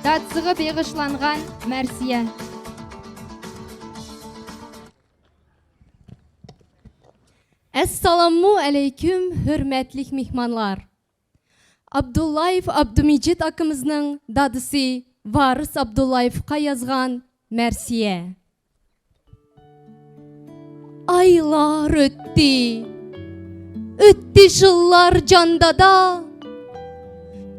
датсығы бейғышланған Мәрсия. Әссаламу әлейкүм, hürmetlik mihmanlar. Абдуллаев Абдумеджит акымызның дадысы Варис Абдуллаевқа yazған Мәрсия. Aylar ötті, ötті жыллар жандада,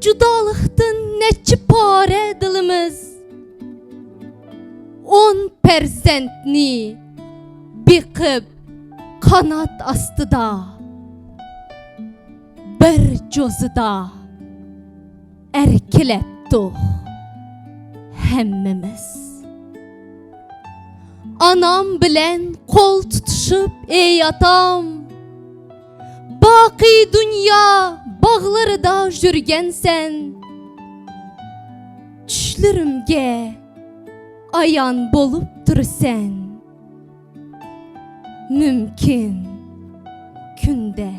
Judalıqdın neçi pare dilimiz, 10 perzentni biqib kanat astıda, bir cozıda erkelettuq hemmimiz. Anam bilen kol tutuşup ey atam, baqi dünya bağları da jürgensen, Düşlerimge ayan bolup dursen, Mümkün günde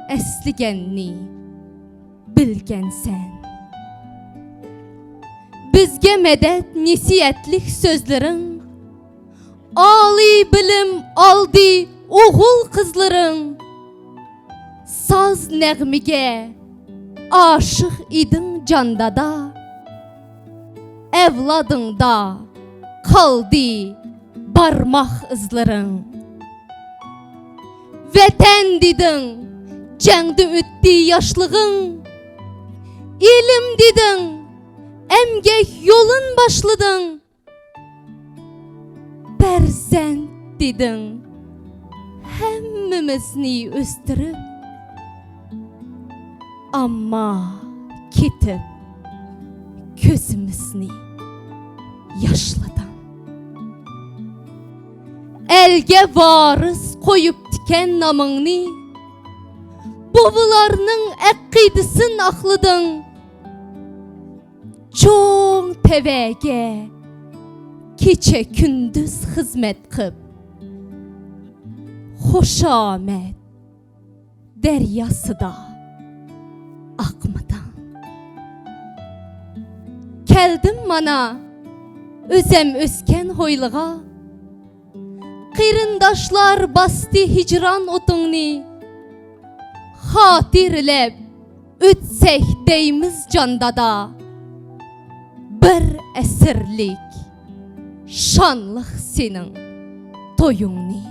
esligenni bilgensen. Bizge medet nesiyetlik sözlerin, Ali bilim aldı oğul kızların, Saz nəğmige aşık idin candada, Evladında kaldı barmaq izlerin. Vətən didin, cəngdə ötdi yaşlığın, İlim didin, əmgək yolun başladın, Bərzənd didin, həmmimizni östürüb, Amma ketib közümüzni yaşladan. Elge varız koyup diken namını, Bovularının əqqidisin axlıdın, Çoğun tevege keçe kündüz hizmet qıb, Xoşaməd deryası da akmadan. Keldim mana özem ösken hoyluğa, Qırındaşlar bastı hicran otunu, Hatirlep ötsek deyimiz candada, Bir əsirlik şanlıq senin toyunni.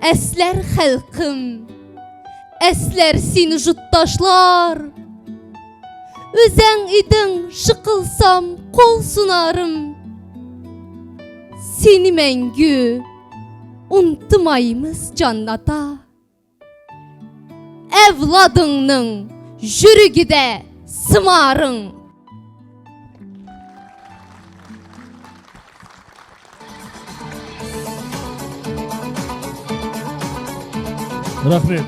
Əslər xalqım, əslər seni jutdaşlar, Özen idin şıkılsam kol sunarım, Seni məngü unutmayımız cannata, Evladının jürgide sımarın. Рахмет.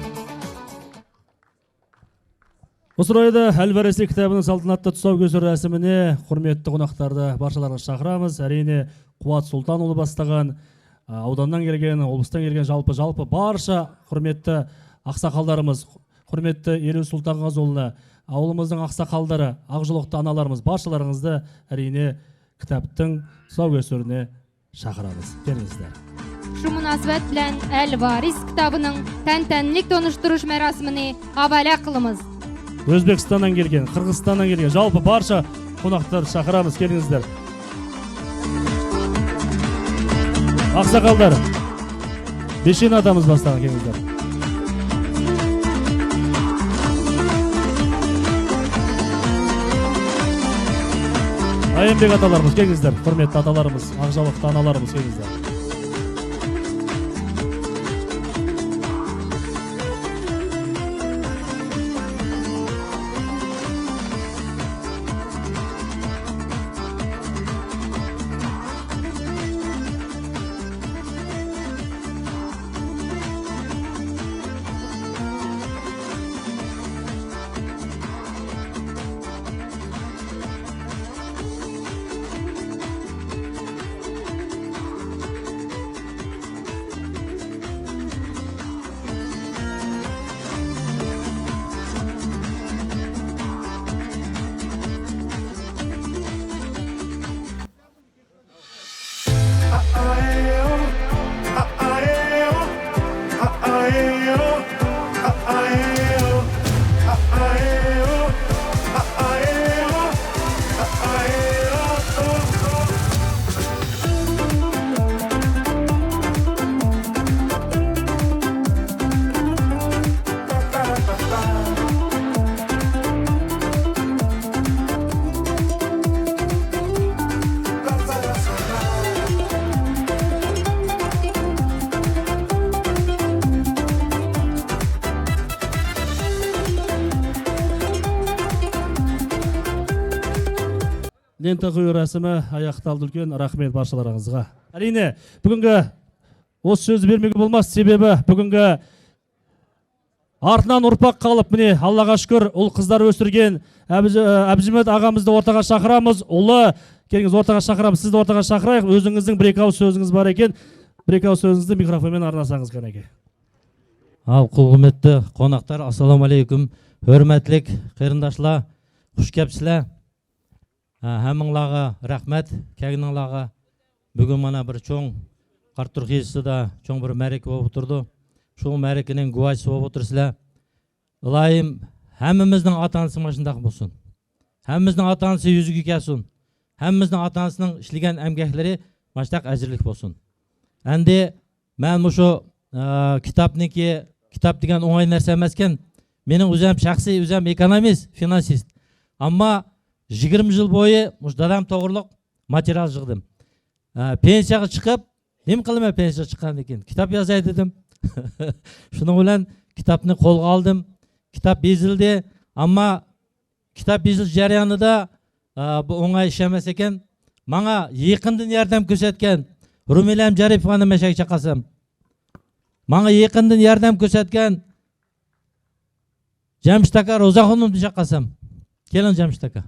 Осы орайда Әл-Вариси кітабының салтанатты тұсаукесер рәсіміне құрметті қонақтарды баршаларыңыз шақырамыз. Әрине Қуат Сұлтанұлы бастаған, ауданнан келген, облыстан келген жалпы барша құрметті ақсақалдарымыз, құрметті Елеу Сұлтанғазыұлына, ауылымыздың ақсақалдары, ақжолықты аналарымыз, баршаларыңызды әрине кітаптың тұсаукесеріне шақырамыз. Келіңіздер. Шу мөнәсәбәт белән Әл-Варис кітабының тәнтәнлек тоныштырыш мәрасимini хавала кылабыз. Өзбекстаннан келген, Қырғызстаннан келген, жалпы барша қонақтар шақырамыз, келіңіздер. Ақсақалдар, 5 адамыз бастаған, келіңіздер. Айымбек аталарымыз, келіңіздер. Құрметті аталарымыз, ақжалықты аналарымыз, келіңіздер. Лента қою рәсімі аяқталды. Үлкен рахмет баршаларыңызға. Әрине, бүгінгі осы сөзді бермеуге болмас, себебі бүгінгі артынан ұрпақ қалып, міне Аллаға шүкір, ұл қыздар өсірген Әбжімет ағамызды ортаға шақырамыз. Ұлы, келіңіз ортаға шақырамыз, сізді ортаға шақырайық. Өзіңіздің бір-екі ауыз сөзіңіз бар екен. Бір-екі ауыз сөзіңізді микрофонмен арнасаңыз кәнеке. Ал құрметті қонақтар, ассалаумағалейкум. Hürmetlik қайрындашлар, құш кепсілер. Həmіңлаға рахмет, кәгініңлаға. Бүгін мана бір чоң қарттыр кезісіда чоң бір мәрек болып отырды. Шол мәрекенің гуайсы болып отырсызлар. Ылайым, әміміздің атанысы машындақ болсын. Әміміздің атанысы yüzüge келсін. Әміміздің атанысының ішлеген әмгәклері маштақ әзірлік болсын. Әнде мен мұшу kitap деген оңай нәрсе емескен. Менің өзім шақси, өзім экономист, финансист. Амма 20 жыл бойы дадам тоғырлық материал жығдым. Пенсияға шығып, нем қылыма пенсия шыққан екен? Китап yazay dedim. Шының білән китапны қолға алдым. Китап безілді. Амма китап безіл жарияныда оңай ішемес екен. Маңа екіндін ярдам көрсеткен Румилям Жарипованы мәшәк шақасам. Маңа екіндін ярдам көрсеткен Жәмштака Розахонымды шақасам. Келін Жәмштака.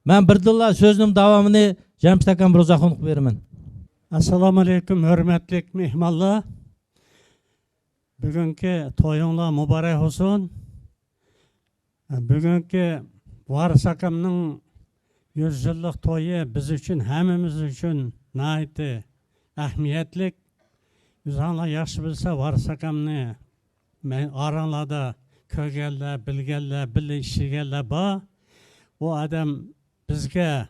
Мен бірділла сөзінің давамыны Жәмштакам Розахонық берімен. Ассаламалейкум, hürmetlik mehmanlar. Bugünkü toyunla mübarek olsun. Bugünkü Varis akamның 100 yıllık toyu biz için, hemimiz için nayeti ahmiyetlik. Biz anla yaxşı bilse Varis akamны aranlarda kögeller, bilgeller, bile işigeller ba. O adam bizge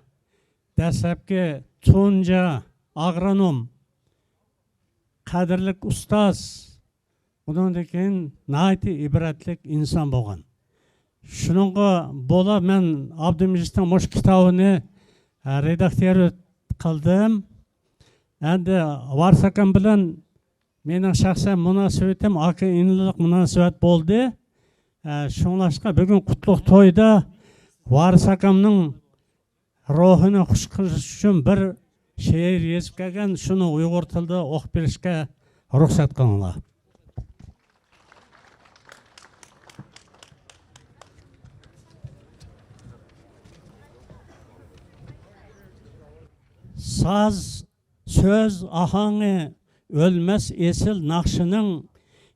desepki tunca agronom, kadirlik ustaz, bundan keyin nayeti ibretlik insan bolgan. Şununla bola men Abdülmecit'in moş kitabını redaktör kıldım. Endi Varis akam bilen mening şahsen münasibetim aka inilik münasibet boldu. Şunlaşqa bugün qutluk toyda Varis akamның ruhini xush qilish uchun bir she'r yozib kelgan, shuni uyg'ur tilida o'qib berishga ruxsat qilinglar. Saz, söz ahangı ölmez esil nakşının,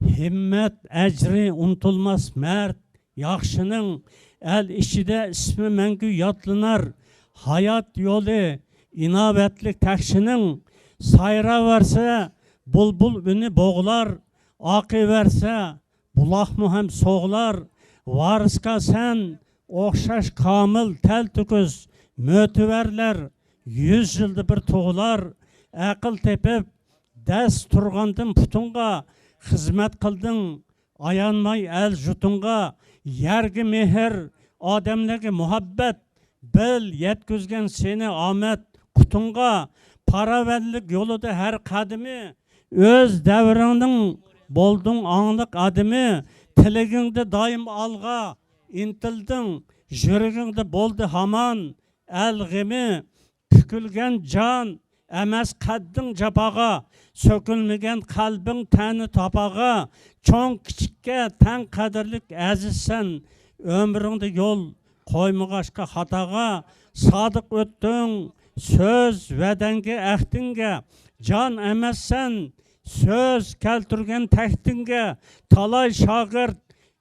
himmet, ecri unutulmaz mert, yakşının, el işide ismi mengü yatlınar, hayat yolu, inabetlik tekşinin, sayra verse, bulbul ünü boğular, akı verse, bulak mı hem soğular, varıska sen, okşaş kamil tel tüküz, mötüverler, 100 yılda bir tuğular, akıl tepip, dest turgandın putunga, hizmet kıldın, ayanmay el jutunga, yergi mehir, ademlegi muhabbet, bil yetküzgen seni Ahmet kutunga, paravellik yoluda her kadimi, öz devrinin boldun anlık adimi, tiliginde daim alga, intildin, jürginde boldu haman, el gimi, pükülgen can, emes kaddın capağa, sökülmegen kalbin təni tapağa, çoğun kiçikke ten kadirlik əzizsen, ömründe yol koymuğaşka hatağa, sadık öttün, söz vedenge əhdinge, can emezsen, söz keltürgen tektinge, talay şagırt,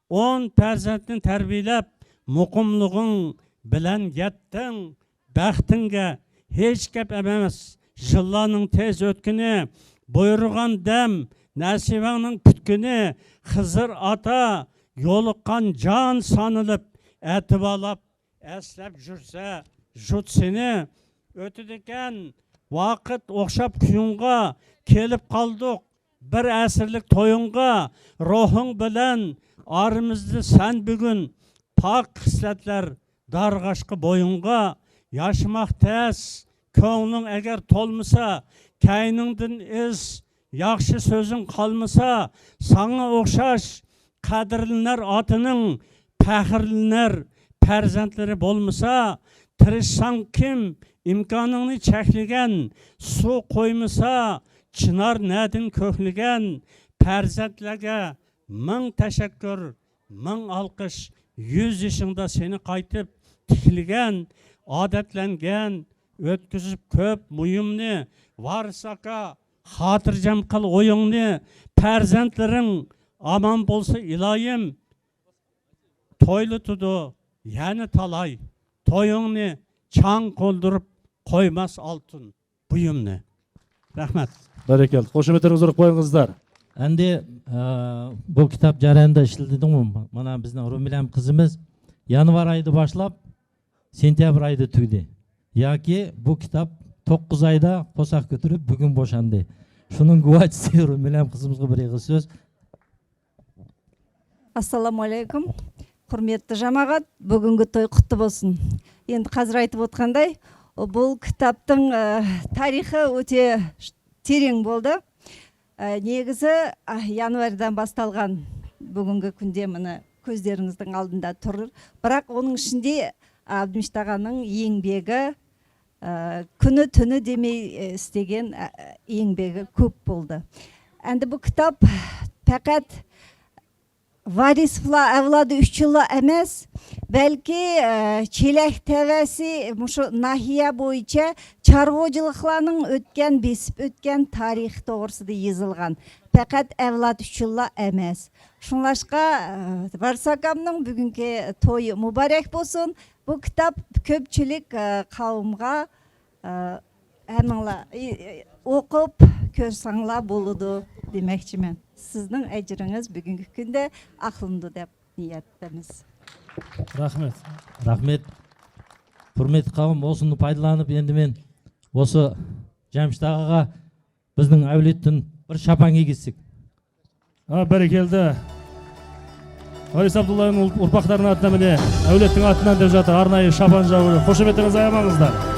10 perzentin terbiyelep, mukumluğun bilen yettin, bəxtinge, hiç gep ememez, jıllanın tez ötkünü, buyurgan dem, nasivanın pütkünü, Hızır ata, yoluqqan can sanılıp, etibalap, eslep jürse, jut seni, ötüdüken, vakit okşap kuyunga, kelip kaldık, bir esirlik toyunga, ruhun bilen, arımızdı sen bugün, pak hisletler, dargaşkı boyunga, yaşamak tez, köңlüң eğer tolmasa, kaynыңdın iz, yaxşı sözün kalmasa, sana okşaş, kadirlinler atının, pəxirlinler, perzentleri bolmasa, tırışsan kim, imkanını çekligen, su koymasa, çınar nedin köhligen, perzentlerge, mın teşekkür, mın alkış, 100 yaşında seni kaytıp, tikligen, adetlengen, ötküzüp köp muyumni, varsaka, hatırcam kıl oyunni, perzentlerin aman bolsa ilayim, toylu tudu, yani talay, toyunni, çan koldurup koymaz altın, buyumni. Rahmet. Бәрекелді. Қошеметтеріңізді ұрып қойыңыздар. Әнде бұл кітап жарайында ішілдеді ғой. Мына біздің Румилям қызымыз январ айды башлап, сентябрь айды түйді. Яки бұл кітап 9 айда қосақ көтіріп, бүгін бошанды. Шының куәтісі Румилям қызымызға бір еғіз сөз. Ассаламу алейкум. Құрметті жамағат, бүгінгі той құтты болсын. Енді қазір айтып отқандай, бұл кітаптың тарихы өте терең болды. Негізі январьдан басталған бүгінгі күнде міне көздеріңіздің алдында тұр. Бірақ оның ішінде Абдымишт ағаның еңбегі, күні түні демей істеген еңбегі көп болды. Әнді бұл кітап пәкәт Varisfla evladı 3 yılla emez, belki çelek tevesi nahiye boyunca çarvocılıklarının ötken, besip ötken tarih doğrusu da yazılgan. Fakat evladı 3 yılla emez. Şunlaşka Varsakamның bugünkü toyu mübarek olsun. Bu kitap köpçülük kavimga okup körsanla boludu demekçi men. Sizдің әжіріңіз бүгінгі күнде ақылымды деп ниеттеміз. Рахмет. Рахмет. Құрметті қауым, осыны пайдаланып, енді мен осы Жәмшіт ағаға біздің әулеттің бір шапан кигізсек. Бәрекелді. Варис Абдулланың ұрпақтарының атынан міне әулеттің атынан деп жатыр, арнайы шапан жабылып. Қошеметтеріңізді аямаңыздар.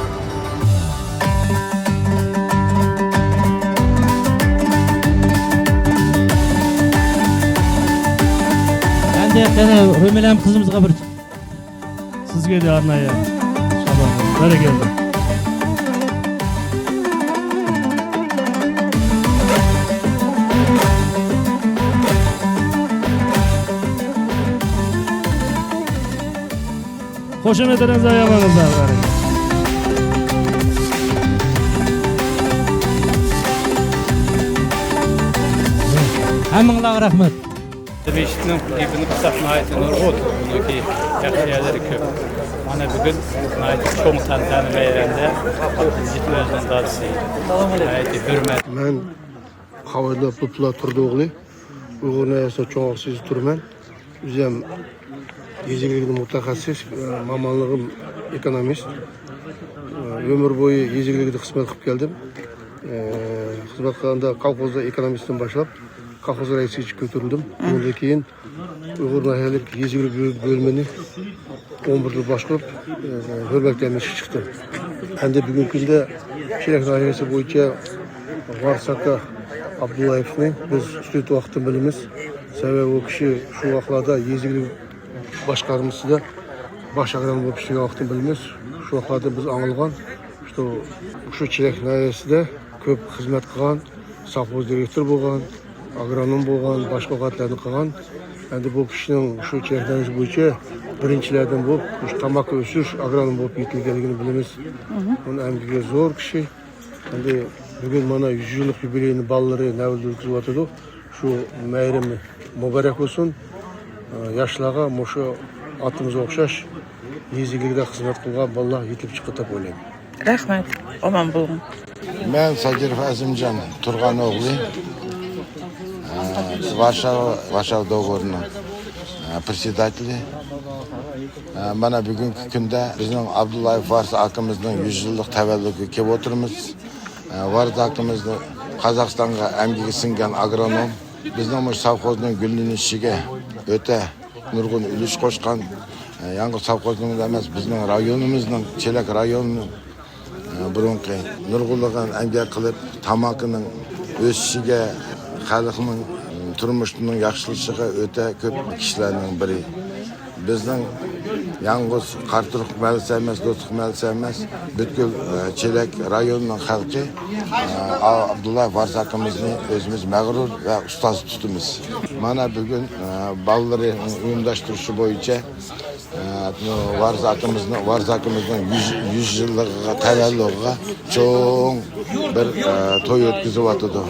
Румилям қызымызға бір сізге де арнайы шабан. Бәрекелді. Қошеметтеріңізді аямаңыздар. Hamыңларга рахмат. Мешіттің ебіні қысақ найты нұрғыт, мұнеки яқшиялары көп. Ана бүгін найты чоң тантаны мәйрәнде, жетін өзінің дадысы, найты хүрмәт. Мен қавайда бұпыла тұрды оғылы, ұғырына яса чоң ақсыз тұрмен. Үзем езегілігінің мұтақасыз, маманлығым экономист. Өмір бойы езегілігіді қызмет қып келдім. Қызмет қылғанда колхозда экономисттен башлап, колхоз райсы көтерілдім. Онда кейін ұйғыр мәселелік езегілік бөлмені 11 жыл башқұрып, хөрмәттен шықты. Әнде бүгін күнде Шерек райысы бойынша Варсака Абдуллаевны біз студент уақытын біліміз. Себебі ол кіші шу уақылада езегілік башқарымызды да баш агран болып істеген уақытын біліміз. Шу уақылада біз аңылған, что шу Шерек райысыда көп қызмет қылған, совхоз директор болған, агроном болған, башқа қатларды қылған. Әнді бұл кішінің ұшу черектеріңіз бойынша біріншілерден болып, тамақ өсіш агроном болып етілгенігін білеміз. Оның әмгіге зор кіші. Әнді бүгін мана 100 жылық юбилейні балалары нәуілді өткізіп атыды. Шу мәйремі мұбарак olsun. Яшылаға мұшы атымыз оқшаш, езігілігде қызмет қылған балалар етіліп шыққы деп ойлаймын. Рахмет, оман болғын. Мен Садиров Азимжан Тұрған оғлы. Варшава договорының председателі. Мана бүгінгі күнде біздің Абдуллаев Варс акымыздың 100 жылдық тәуелділігі кеп отырмыз. Варс акымыздың Қазақстанға әмгегі сіңген агроном. Біздің совхоздың гүлленішіге өте нұрғын үлес қосқан. Яңғы совхоздың емес, біздің районымыздың, Челек районының бұрынғы нұрғылығын әмгек қылып, тамақының өсішіге, халқының тұрмышының яқшылышығы өте көп кішілерінің бірі. Біздің яңғыз қартұрық мәлісі емес, достық мәлісі емес, бүткіл Челек районының халқы Абдуллаев Варс акымызды өзіміз мәғрур вә ұстаз тұтымыз. Мана бүгін балалары ұйымдаштырушы бойынша Варс акымыздың 100 жылдығыға тәуелділігіға чоң бір той өткізіп атыды.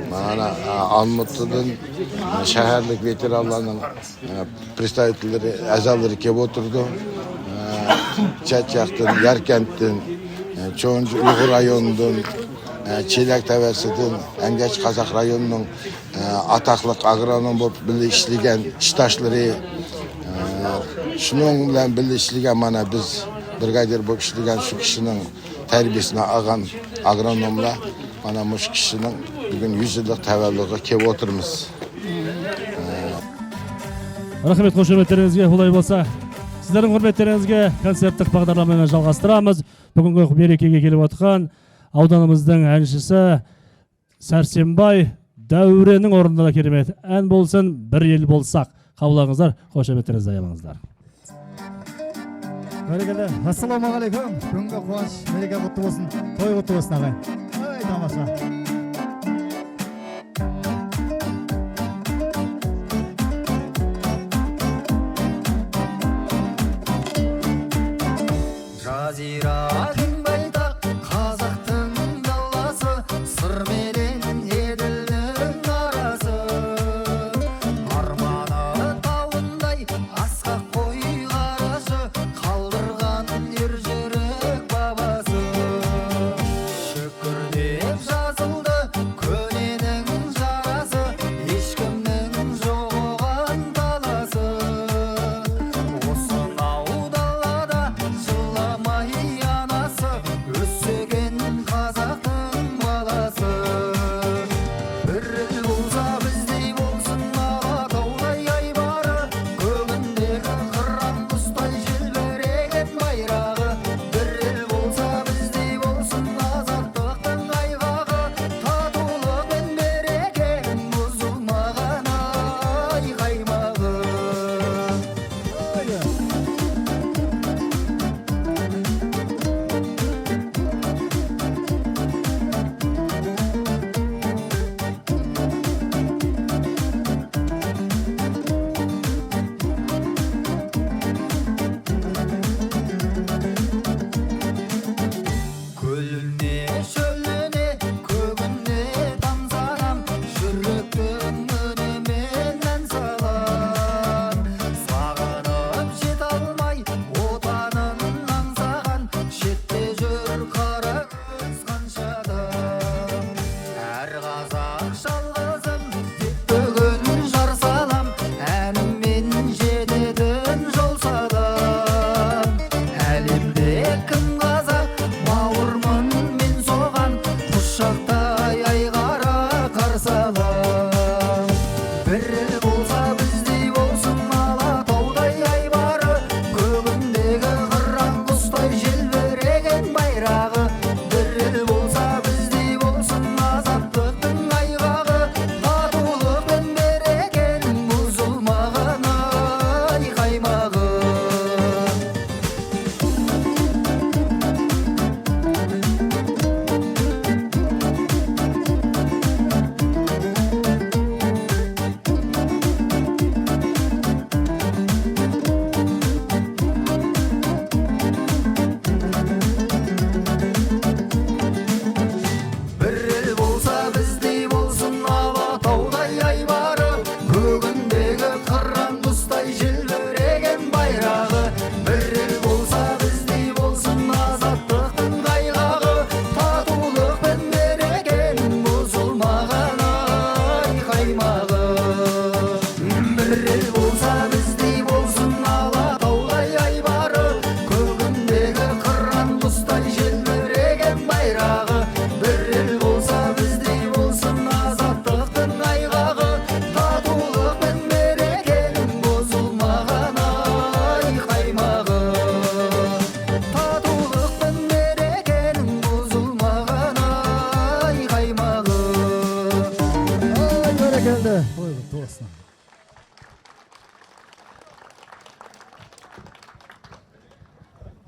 Мана Алматыдан шәһәрлік ветеранларының представительдері, әзалары кеп отырды. Чачақтан, Яркенттен, Чоңжы Уйғыр районынан, Челек тәуесіден, Әңгәч Қазақ районының атақлық агроном болып білі ішлеген шташлары. Шының білән білі ішлеген мана біз бригадир болып ішлеген шу кішінің тәрбиесіне алған агрономлар. Мана мұш кішінің бүгін 100 жылдық тәуелділігі кеп отырмыз. Рахмет қошеметтеріңізге. Олай болса, сіздердің құрметтеріңізге концерттік бағдарламаны жалғастырамыз. Бүгінгі мерекеге келіп отқан ауданымыздың әншісі Сәрсенбай Дәуреннің орындында керемет ән болсын, бір ел болсақ. Қабылдаңыздар, қошеметтеріңізді аямаңыздар. Бәрекелді. Ассалаумағалейкум. Бүгінгі қуаныш мереке құтты болсын, той құтты болсын ағай. Ой, тамаша. Жазира күн байтақ қазақтың даласы, сыр менен еділдің арасы. Арманы тауындай асқақ қой қарашы, қалдырған ер жүрек бабасы. Шүкір деп жазылды көненің жарасы, ешкімнің жоғын таласы. Осынау далада жыламай анасы,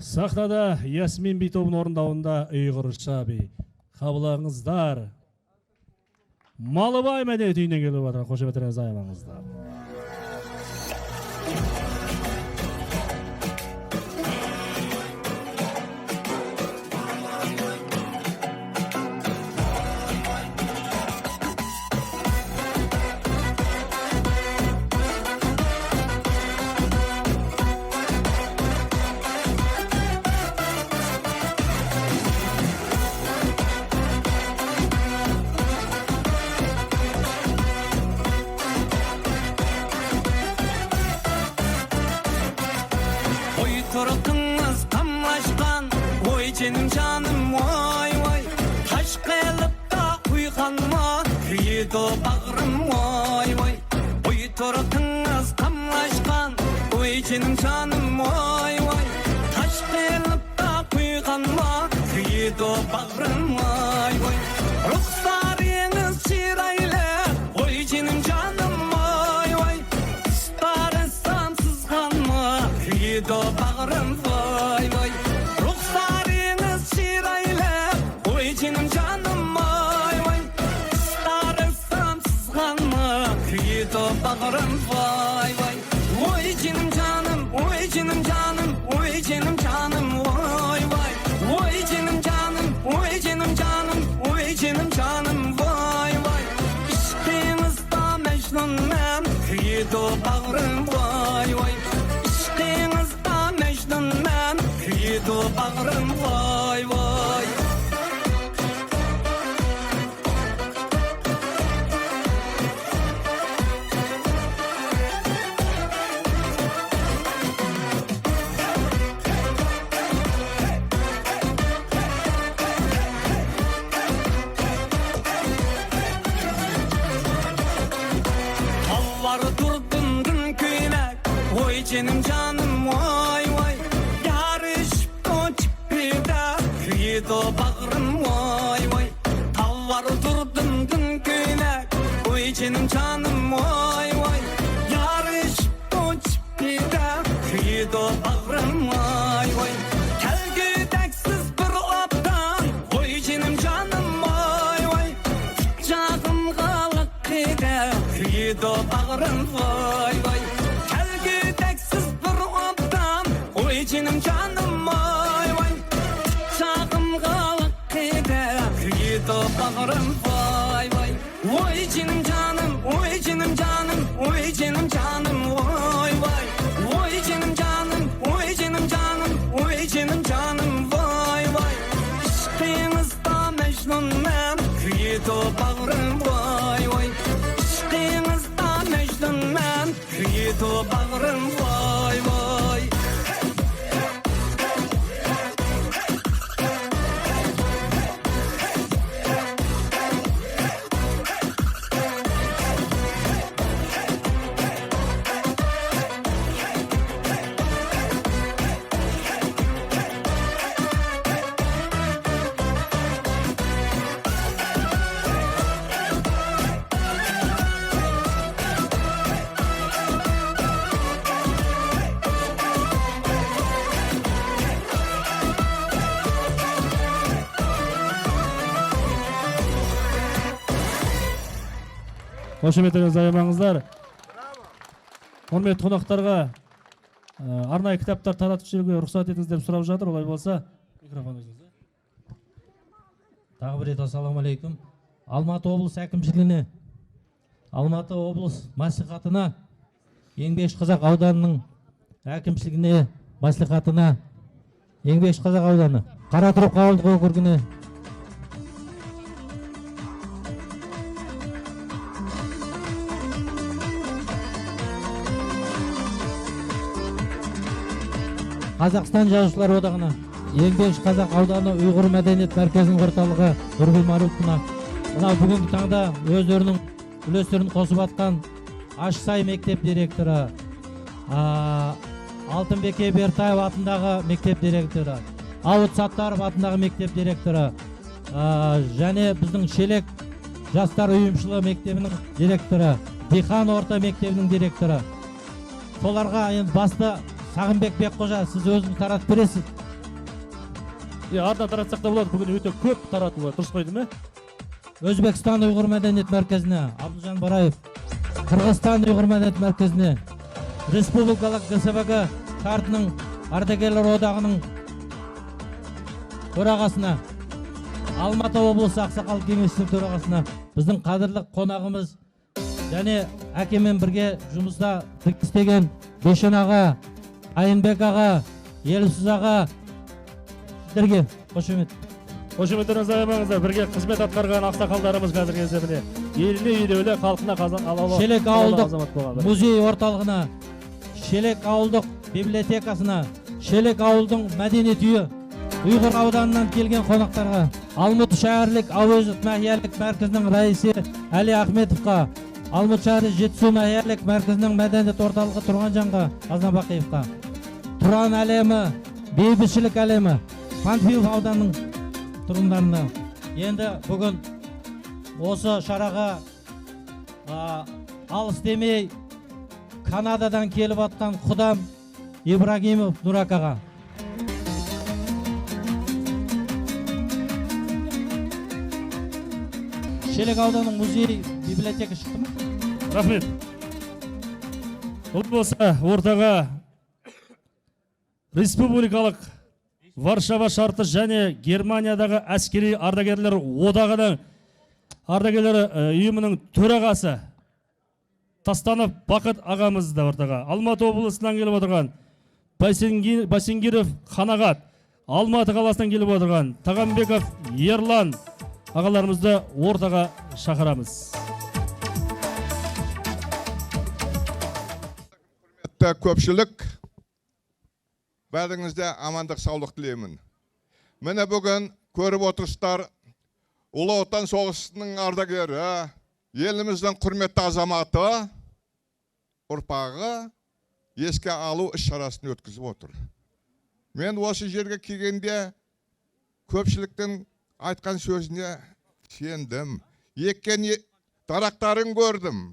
Сахнада Ясмин би тобының орындауында ұйғырша би. Қабылыңыздар. Малыбай мәдениет үйінен келіп жатыр. Қошеметтеріңізді аямаңыздар. Turqınız qamlaşqan, oy canım canım oy oy. Taş qelib da uyğanma, kuydu bağrım oy oy. Oy turqınız qamlaşqan, oy canım canım oy oy. Taş qelib da uyğanma, kuydu bağrım oy oy. Ruxsarınız çiraylı, oy canım canım oy oy. Starısam sızğanma, kuydu bağrım vay vay. Ruxsarınız çiraylı, oy canım canım vay vay. Starısam sızğanma, kuydu bağrım vay vay. Oy canım canım, oy canım canım, oy canım canım vay vay. Oy canım canım, oy canım canım, oy canım canım vay vay. İşqinizda mecnun men, kuydu bağrım vay vay. İşqinizda mecnun men, kuydu bağrım vay vay. Talları durdun gün kuynak, oy canım canım vay vay. Yarışıp koçup bir de kuydu bağrım vay vay. Talları durdun gün kuynak, oy canım canım vay vay. Yarışıp koçup bir de kuydu bağrım vay vay. Kelgüdeksiz bir obdan, oy canım canım vay vay. Cağım qalık qide, kuydu bağrım vay vay. Kelgüdeksiz bir obdan, oy canım canım vay vay. Cağım qalık qide, kuydu bağrım vay vay. Oy canım canım, oy canım canım, oy canım canım vay vay. Oy canım canım, oy canım canım, oy canım canım vay vay. İşqinizda mecnun men, kuydu bağrım vay vay. İşqinizda mecnun men, kuydu bağrım vay vay. Қошеметтеріңізді аямаңыздар. Құрметті қонақтарға арнайы кітаптар таратып жіберуге рұқсат етіңіз деп сұрап жатыр. Олай болса, микрофон өзіңізде. Тағы бір рет ассаламу алейкум. Алматы облыс әкімшілігіне, Алматы облыс мәслихатына, Еңбекшіқазақ ауданының әкімшілігіне, мәслихатына, Еңбекшіқазақ ауданы, Қаратұрық ауылдық округіне, Қазақстан жазушылар одағына, Еңбекшіқазақ ауданы ұйғыр мәдениет мәркезінің орталығы Нұргүл Маруповна, мына бүгінгі таңда өздерінің үлестерін қосып атқан Ашсай мектеп директоры, Алтынбеке Бертаев атындағы мектеп директоры, Ауыт Саттаров атындағы мектеп директоры, және біздің Шелек жастар ұйымшылығы мектебінің директоры, Дихан орта мектебінің директоры. Соларға енді басты Сағынбек Бекқожа, сіз өзіңіз таратып бересіз. Ардан таратсақ та болады, бүгін өте көп таратылды, дұрыс қой деймін? Өзбекстан ұйғыр мәдениет мәркезіне, Абдылжан Бараев, Қырғызстан ұйғыр мәдениет мәркезіне, Республикалық ГСВГ шартының ардагерлер одағының төрағасына, Алматы облысы ақсақал кеңесінің төрағасына, біздің қадірлі қонағымыз және әкемен бірге жұмыста істеген Бешен аға, Айынбек аға, Елсіз аға, сіздерге қошемет. Қошеметтеріңізді аямаңыздар, бірге қызмет атқарған ақсақалдарымыз қазіргі кезде міне еліне елеулі халқына Шелек ауылдық музей орталығына, Шелек ауылдық библиотекасына, Шелек ауылдың мәдениет үйі, Ұйғыр ауданынан келген қонақтарға, Алматы шәһәрлік әуезов мәхиялық мәркізінің рәисі Әли Ахметовқа, Алматы шәһәрлік жетісу мәхиялық мәркізінің мәдениет орталығы Тұрғанжанға Азнабақиевқа, Тұран әлемі, бейбітшілік әлемі, Панфилов ауданының тұрғындарына. Енді бүгін осы шараға алыс демей Канададан келіп атқан Құдам Ибрагимов Нұракаға. Шелек ауданының музей библиотека шықты ма? Рахмет. Бұл болса ортаға Республикалық Варшава шарты және Германиядағы әскери ардагерлер одағының ардагерлері ұйымының төрағасы Тастанов Бақыт ағамыз да ортаға. Алматы облысынан келіп отырған Басенгиров Қанағат, Алматы қаласынан келіп отырған Тағамбеков Ерлан ағаларымызды ортаға шақырамыз. Құрметті көпшілік, бәріңізде амандық саулық тілеймін. Міне бүгін көріп отырсыздар, Ұлы Отан соғысының ардагері, еліміздің құрметті азаматы, ұрпағы еске алу іс-шарасын өткізіп отыр. Мен осы жерге келгенде көпшіліктің айтқан сөзіне сендім. Еккен дарақтарын көрдім,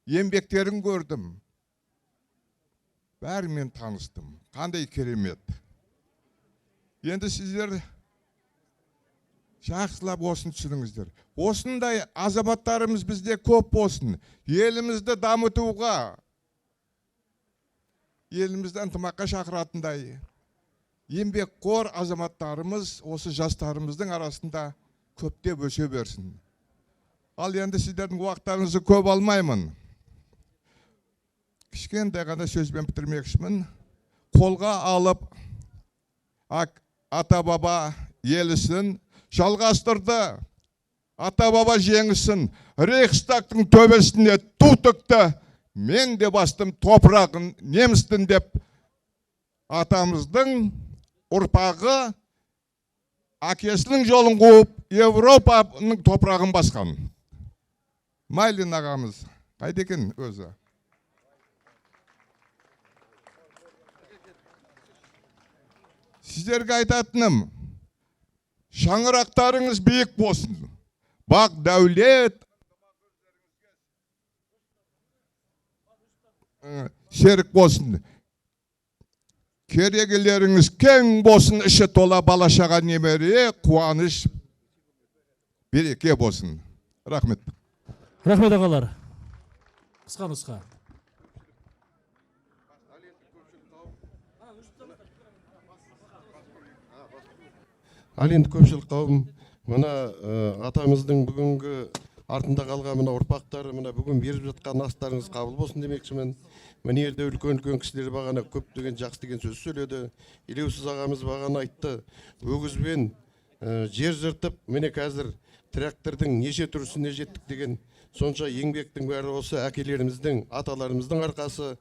еңбектерін көрдім. Бәрімен таныстым. Қандай керемет. Енді сіздер жақсылап осын түсініңіздер. Осындай азаматтарымыз бізде көп болсын. Елімізді дамытуға, елімізді ынтымаққа шақыратындай еңбекқор азаматтарымыз осы жастарымыздың арасында көптеп өсе берсін. Ал енді сіздердің уақыттарыңызды көп алмаймын. Кішкентай ғана сөзбен бітірмекшімін. Қолға алып ата-баба елісін жалғастырды. Ата-баба жеңісін. Рейхстагтың төбесіне ту тікті. Мен де бастым топырағын немістің деп атамыздың ұрпағы әкесінің жолын қуып Европаның топырағын басқан. Майлин ағамыз қайда екен өзі? Сіздерге айтатыным, шаңырақтарыңыз биік болсын. Бақ дәулет, серік болсын. Керегелеріңіз кең болсын, іші тола балашаға немере, қуаныш, береке болсын. Рахмет. Рахмет ағалар. Қысқа нұсқа. Ал енді көпшілік қауым, мына атамыздың бүгінгі артында қалған мына ұрпақтары, мына бүгін беріп жатқан астарыңыз қабыл болсын демекшімін. Міне елде үлкен кісілер бағана көп деген жақсы деген сөз сөйледі. Елеусіз ағамыз бағана айтты, өгізбен жер жыртып, міне қазір трактордың неше түрісіне жеттік деген сонша еңбектің бәрі осы әкелеріміздің, аталарымыздың арқасы.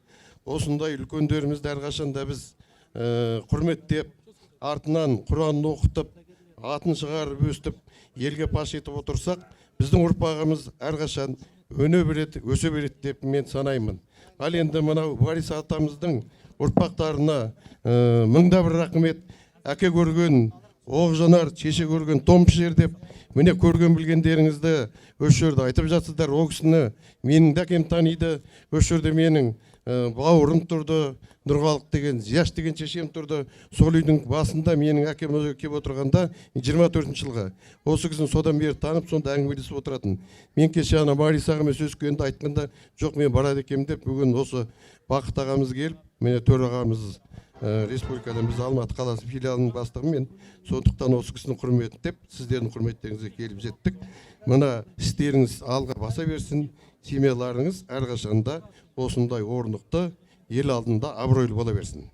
Осындай үлкендерімізді әрқашанда біз құрметтеп, артынан Құранды оқытып, атын шығарып өстіп, елге паш етіп отырсақ, біздің ұрпағымыз әрқашан өне береді, өсе береді деп мен санаймын. Ал енді мынау Варис атамыздың ұрпақтарына мыңда бір рахмет. Әке көрген оқ-жанар, шеше көрген томпішер деп, міне көрген білгендеріңізді осы жерде айтып жатсыздар. Ол кісіні менің де әкем таниды, осы жерде менің бауырым тұрды, Нұрғалық деген, Зияш деген шешем тұрды. Сол үйдің басында менің әкем келіп отырғанда 24 жылға. Осы кісіні содан бері танып, сонда әңгімелесіп отыратын. Мен кеше ана Марис ағамен сөзгенде айтқанда, жоқ мен барады екем деп, бүгін осы Бақыт ағамыз келіп, міне төрағамыз республикадан біз Алматы қаласы филиалының бастығымен, сондықтан осы кісінің құрметін деп, сіздердің құрметтеріңізге келіп жеттік. Мына істеріңіз алға баса берсін, семьяларыңыз әрқашанда осындай орнықты, ел алдында абыройлы бола берсін.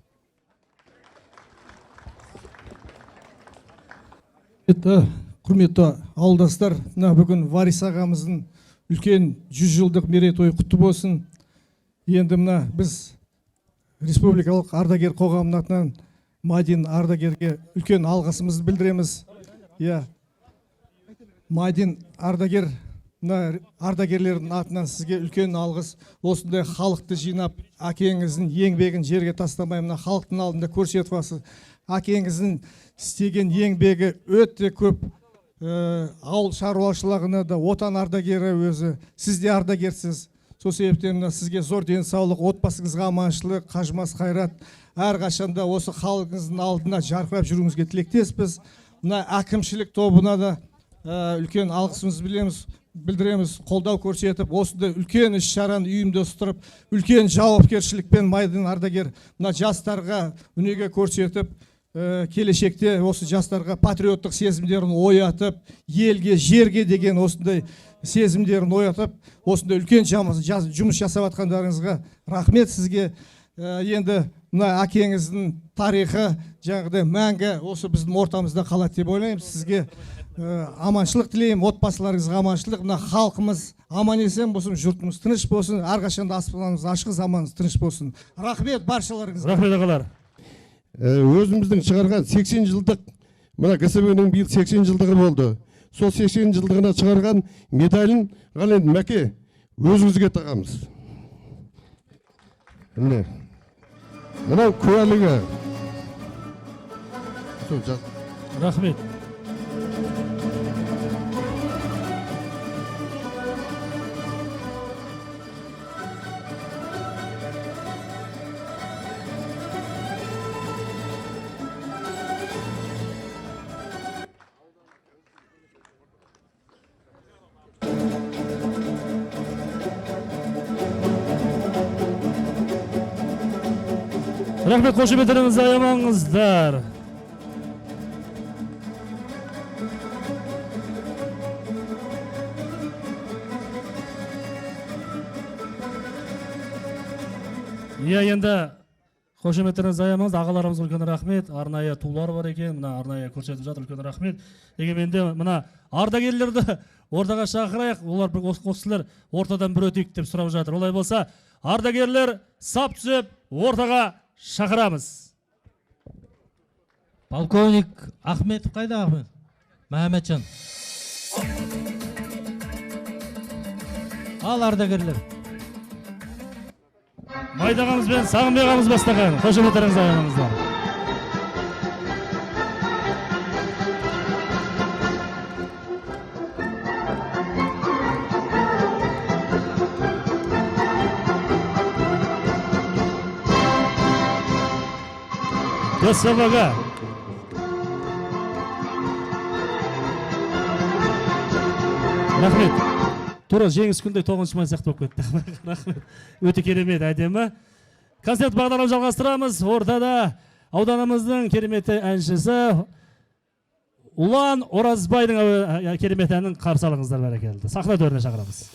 Құрметті ауылдастар, бүгін Варис ағамыздың үлкен 100 жылдық мерейтойы құтты болсын. Енді біз республикалық ардагер қоғамының атынан Мадин ардагерге үлкен алғысымызды білдіреміз. Мадин ардагерлердің атынан сізге үлкен алғыс. Осындай халықты жинап, әкеңіздің еңбегін жерге тастамай, мына халықтың алдында көрсетіп алсыз. Әкеңіздің істеген еңбегі өте көп. Ауыл шаруашылығына да отан ардагері өзі, сіз де ардагерсіз. Сол себептен сізге зор денсаулық, отбасыңызға аманшылық, қажымас қайрат, әрқашанда осы халқыңыздың алдына жарқырап жүруіңізге тілектеспіз. Мына әкімшілік тобына да үлкен алғысымызды білдіреміз, қолдау көрсетіп, осындай үлкен іс-шараны ұйымдастырып, үлкен жауапкершілікпен Мадин ардагер мына жастарға үнеге көрсетіп, келешекте осы жастарға патриоттық сезімдерін оятып, елге, жерге деген осындай сезімдерін оятып, осындай үлкен жұмыс жасап атқандарыңызға рахмет сізге. Енді мына әкеңіздің тарихы жаңағыдай мәңгі осы біздің ортамызда қалады деп ойлаймын. Сізге аманшылық тілеймін, отбасыларыңызға аманшылық. Мына халқымыз аман есен болсын, жұртымыз тыныш болсын, әрқашанда аспанымыз ашық, заманымыз тыныш болсын. Рахмет баршаларыңызға. Рахмет ағалар. Өзіміздің шығарған 80 жылдық, мына КСБ-нің биыл 80 жылдығы болды. Сол 80 жылдығына шығарған медалін ғана енді мәке өзіңізге тағамыз. Мынау куәлігі. Рахмет. Рахмет, қошеметтеріңізді аямаңыздар. Енді қошеметтеріңізді аямаңыз, ағаларымыз үлкен рахмет. Арнайы тулар бар екен, мына арнайы көрсетіп жатыр, үлкен рахмет. Егеменде мына ардагерлерді ортаға шақырайық, олар осылар ортадан бір өтейік деп сұрап жатыр. Олай болса, ардагерлер сап түсіп, ортаға шақырамыз. Полковник Ахметов қайда Ахмет? Мәхметжан. Ал ардагерлер. Майдағамыз бен Сағынбек бастаған. Қошеметтеріңізді аямаңыздар. КСБ-ға. Рахмет. Тура жеңіс күндей 9 май сияқты болып кетті. Рахмет. Өте керемет, әдемі. Концерт бағдарламаны жалғастырамыз. Ортада ауданымыздың кереметті әншісі Ұлан Оразбайдың керемет әнін қарсы алыңыздар бәрекелді. Сахна төріне шақырамыз.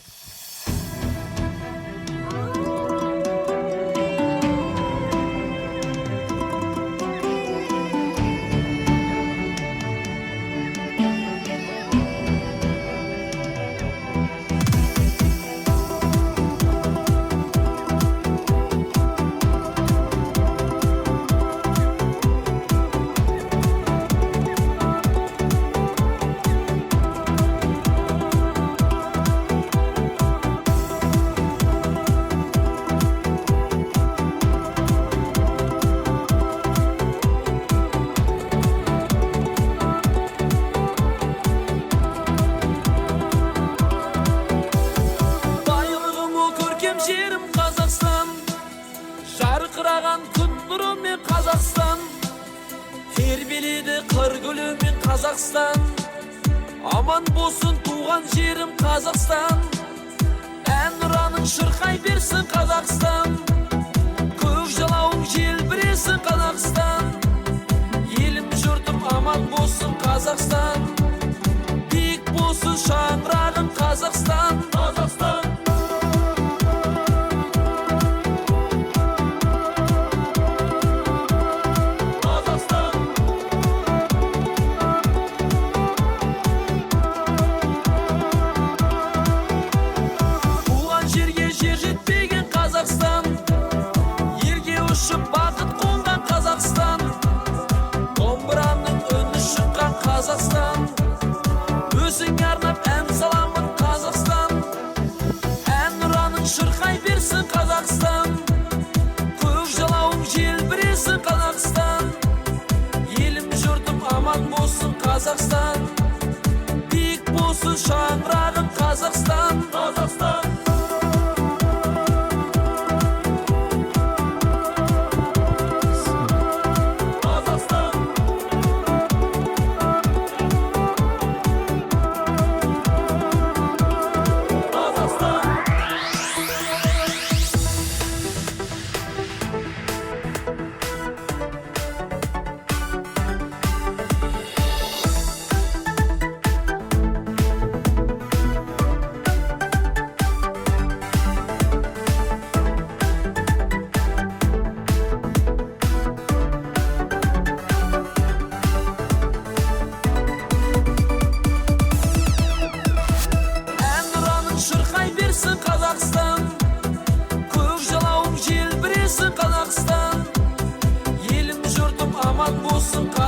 тербеледі қыр гүлімен Қазақстан. Аман болсын туған жерім Қазақстан. Ән ұраның шырқай берсін Қазақстан. Көк жалауың желбіресін Қазақстан. Елім жұртым аман болсын Қазақстан. Биік болсын шаңырағың Қазақстан. Қазақстан. Қазақстан, өзің арнап ән саламын Қазақстан. Ән ұраның шырқай берсін Қазақстан. Көк жалауың желбіресін Қазақстан. Елім жұртым аман болсын Қазақстан. Биік болсын шаңырағың Қазақстан. Қазақстан.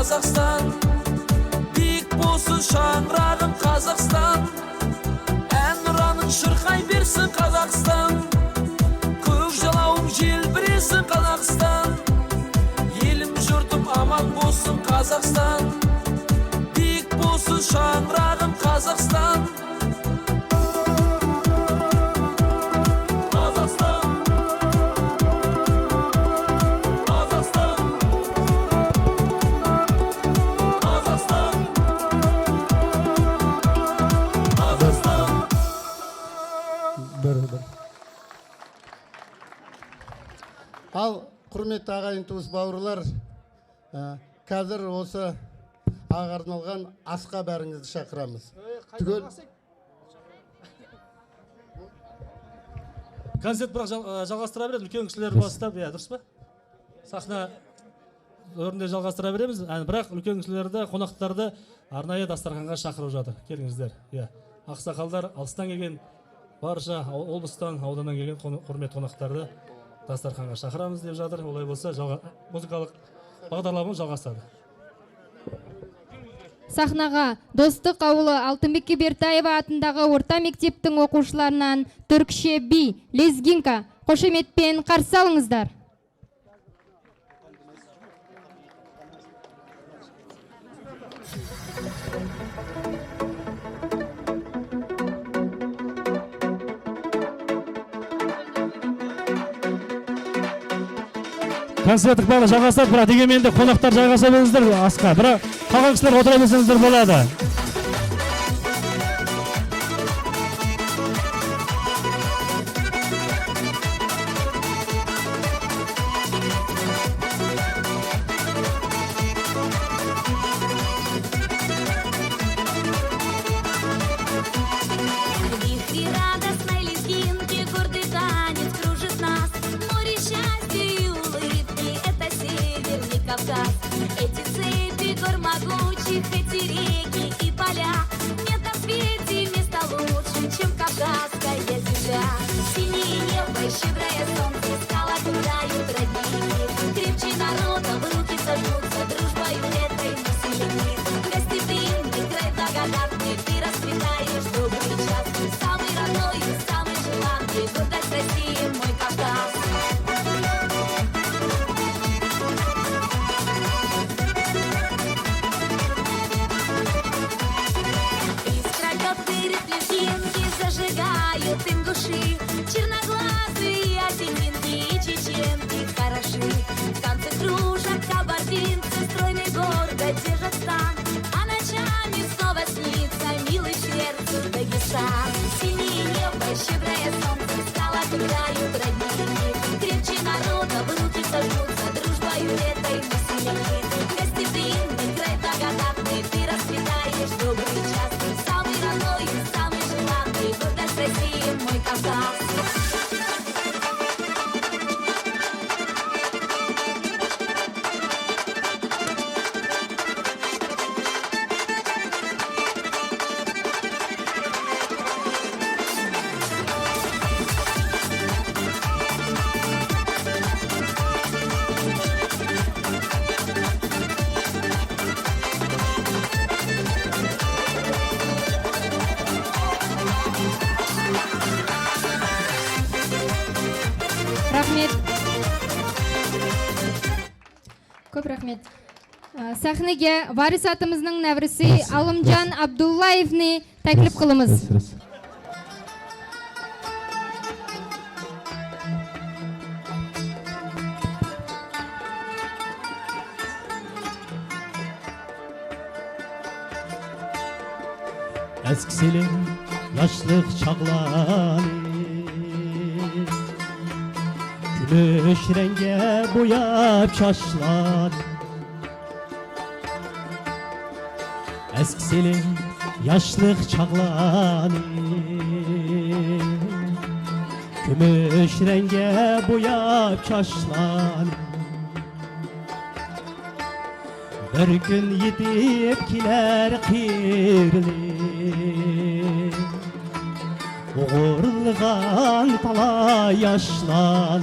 Қазақстан, биік болсын шаңырағың Қазақстан. Ән ұраның шырқай берсін Қазақстан. Көк жалауың желбіресін Қазақстан. Елім жұртым аман болсын Қазақстан. Биік болсын шаңырағың Қазақстан. Ал құрметті ағайын туыс бауырлар, қазір осы аға арналған асқа бәріңізді шақырамыз. Түгел концерт бірақ жалғастыра береді, үлкен кісілер бастап, дұрыс па? Сахна өрінде жалғастыра береміз, бірақ үлкен кісілерді, қонақтарды арнайы дастарханға шақырып жатыр. Келіңіздер. Ақсақалдар алыстан келген, барша облыстан, ауданнан келген құрмет қонақтарды дастарханға шақырамыз деп жатыр. Олай болса, музыкалық бағдарламаны жалғастырады. Сахнаға Достық ауылы Алтынбек Кебертаева атындағы орта мектептің оқушыларынан түркше би, лезгинка қошеметпен қарсы алыңыздар. Концерттік бағы жалғастырып, бірақ дегенмен де қонақтар жайғаса беріңіздер асқа. Бірақ қалған кісілер отыра берсеңіздер болады. Эти цепи гор могучих, эти реки и поля. Нет на свете места лучше, чем Кавказская земля. Синее небо и щедрое солнце, скала гуляют родники. Крепче народа в руки сожмутся дружбою этой населены. Гостеприимный край благодатный, ты расцветаешь добрый час. Самый родной и самый желанный, гордость России, мой Кавказ. Зажигают им души черноглазые держат стан, а ночами снова снится милый сердцу Дагестан. Синее небо, щедрое солнце, скала играют родники, крепче народа в руки сожмутся, дружбою этой мы сильны. Гостеприимный край благодатный, ты расцветаешь добрый час, самый родной и самый желанный, гордость России мой Кавказ. Рахмет. Көп рахмет. Сахнеге варис атымызның нәврisi Алымжан Абдуллаевны тәкліп қылымыз. Eskisilim yaşlık çağları Gümüş renge boyap şaşlar Eskisilim yaşlık çağları Gümüş renge boyap şaşlar Bir gün yedip kiler kirli Uğurluğan tala yaşlan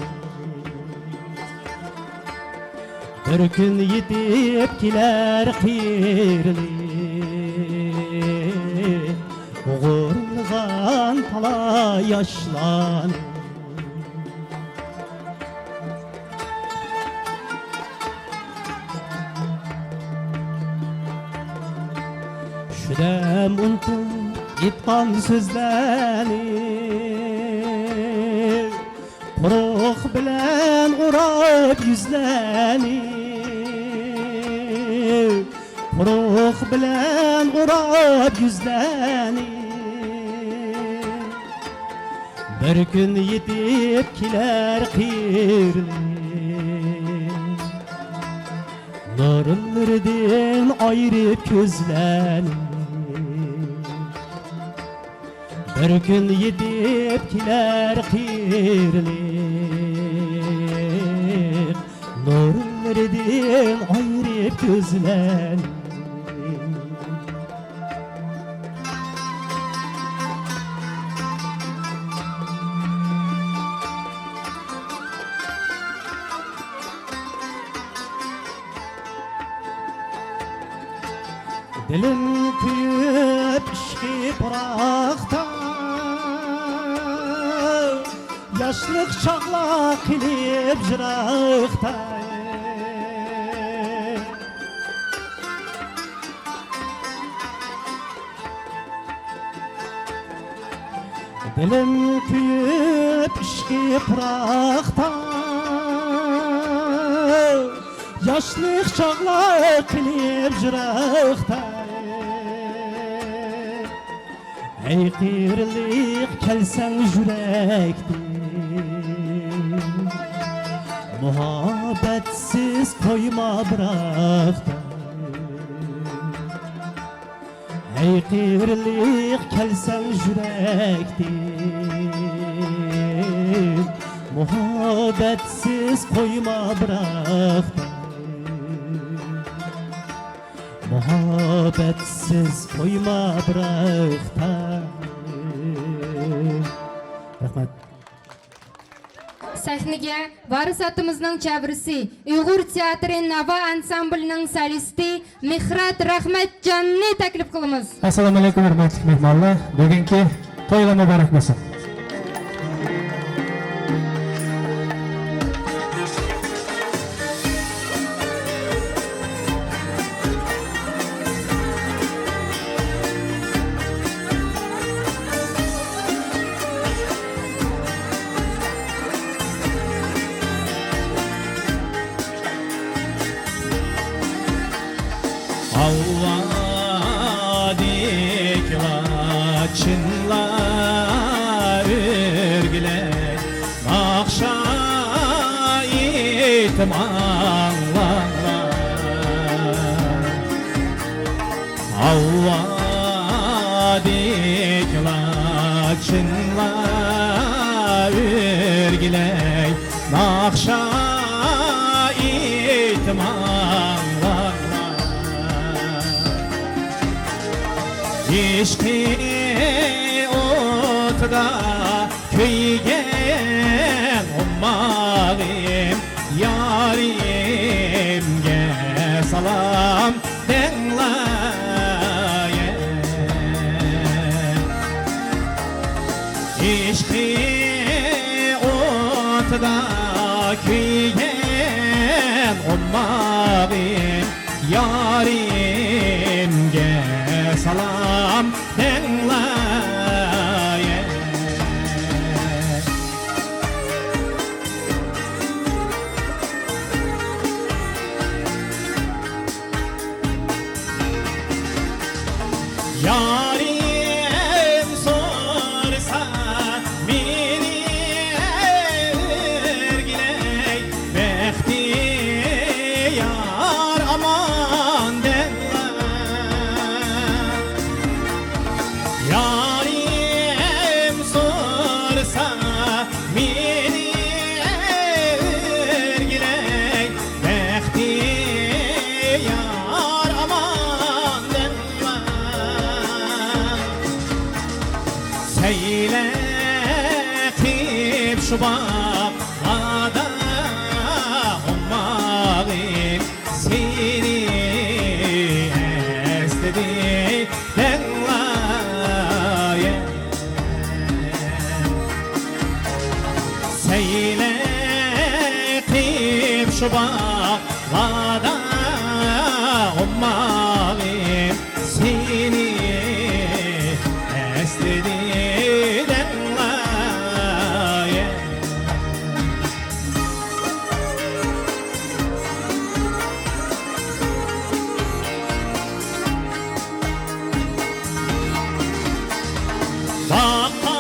Bir gün yedip kiler kirli Uğurluğan tala yaşlan Şüdem unuttum gitman sözlerini Kuruk bilen uğrayıp yüzlerini Kuruk bilen uğrayıp yüzlerini Bir gün yedip kiler kirli Nurlardan ayırıp gözlerini Bir gün yedip kiler kirli Nurlardan ayırıp gözlerini Dilim kuyup işki bıraktı Yaşlık çağla kilip jıraqta Dilim kuyup işki bıraktı Yaşlık çağla kilip jıraqta Ey qiyirlik kelsen yürektin Muhabbetsiz koyma bıraktın Ey qiyirlik kelsen yürektin Muhabbetsiz koyma bıraktın Muhabbetsiz koyma bıraktın Rahmet. Sahnege varis atımızның çavrisi Uyghur Teatri Nava Ansamblінің solisti Mehrat Rahmatjanni taklif qılımız. Assalomu alaykum hurmatli mehmonlar. Bugungi to'ylar muborak bo'lsin. Avvadikla çınlar örgüler Nakşa itim anlarlar Avvadikla çınlar örgüler Nakşa itim anlarlar İşte otuda köygen ummağım Yarimge salam denlayem İşte otuda köygen ummağım Yarimge salam denlayem Yarim sorsa beni ergiley Behtiyar aman Yarim sorsa beni ergiley Behtiyar aman denme Seyletip şu bağda ummağım seni estedi Seyletip şu bağda ummağım seni estedi denlayem Bakma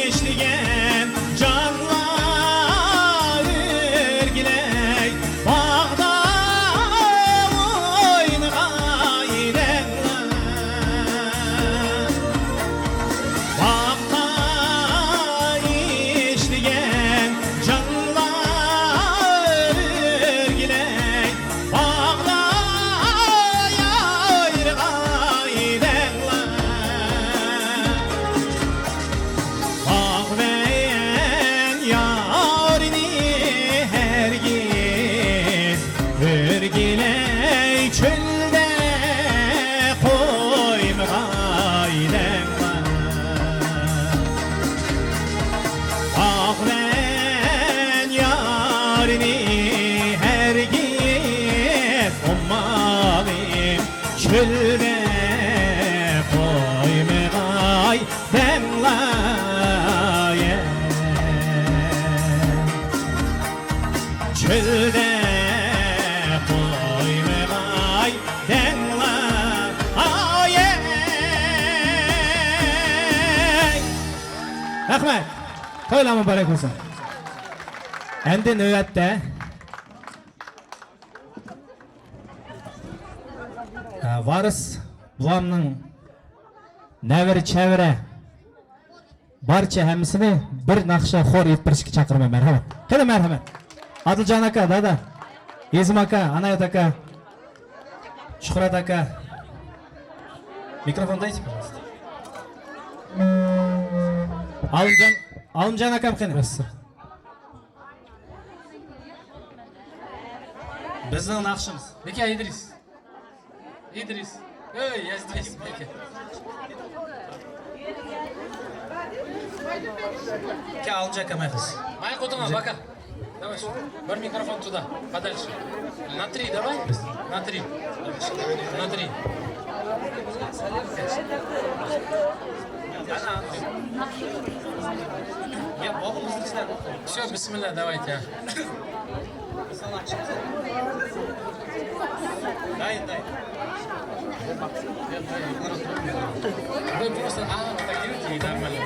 işleyen canlar örgüley Bağda oynaydenler Bakma işleyen canlar örgüley Bağda oynaydenler Bağlayan yarini hergiz Örgüley çölde koymağayden Bağlayan yarini hergiz ummağım çölde koymağayden Çölde koymağay denlayem Rahmet. To'ylar muborak bo'lsin. Endi navbatda varis buvamning naviri chaviri barcha hammasini bir naqsha xor etib berishga chaqiraman. Marhamat. Qani marhamat. Adiljon aka, dada. Ezim aka, Anayat aka. Shuhrat aka. Mikrofonni aytib berasiz. Alimjon akam qani? Bizning naqshimiz. Beka Idris. Ey, Idris beka. Ка Alimjon akam aytasiz. Май qo'tama baka. Давай. Bir mikrofon tуда. Подальше. На 3 давай. На 3. На 3. Я богу Все, бисмилlah, давайте. Дайын. Вы просто так делаете, и нормально.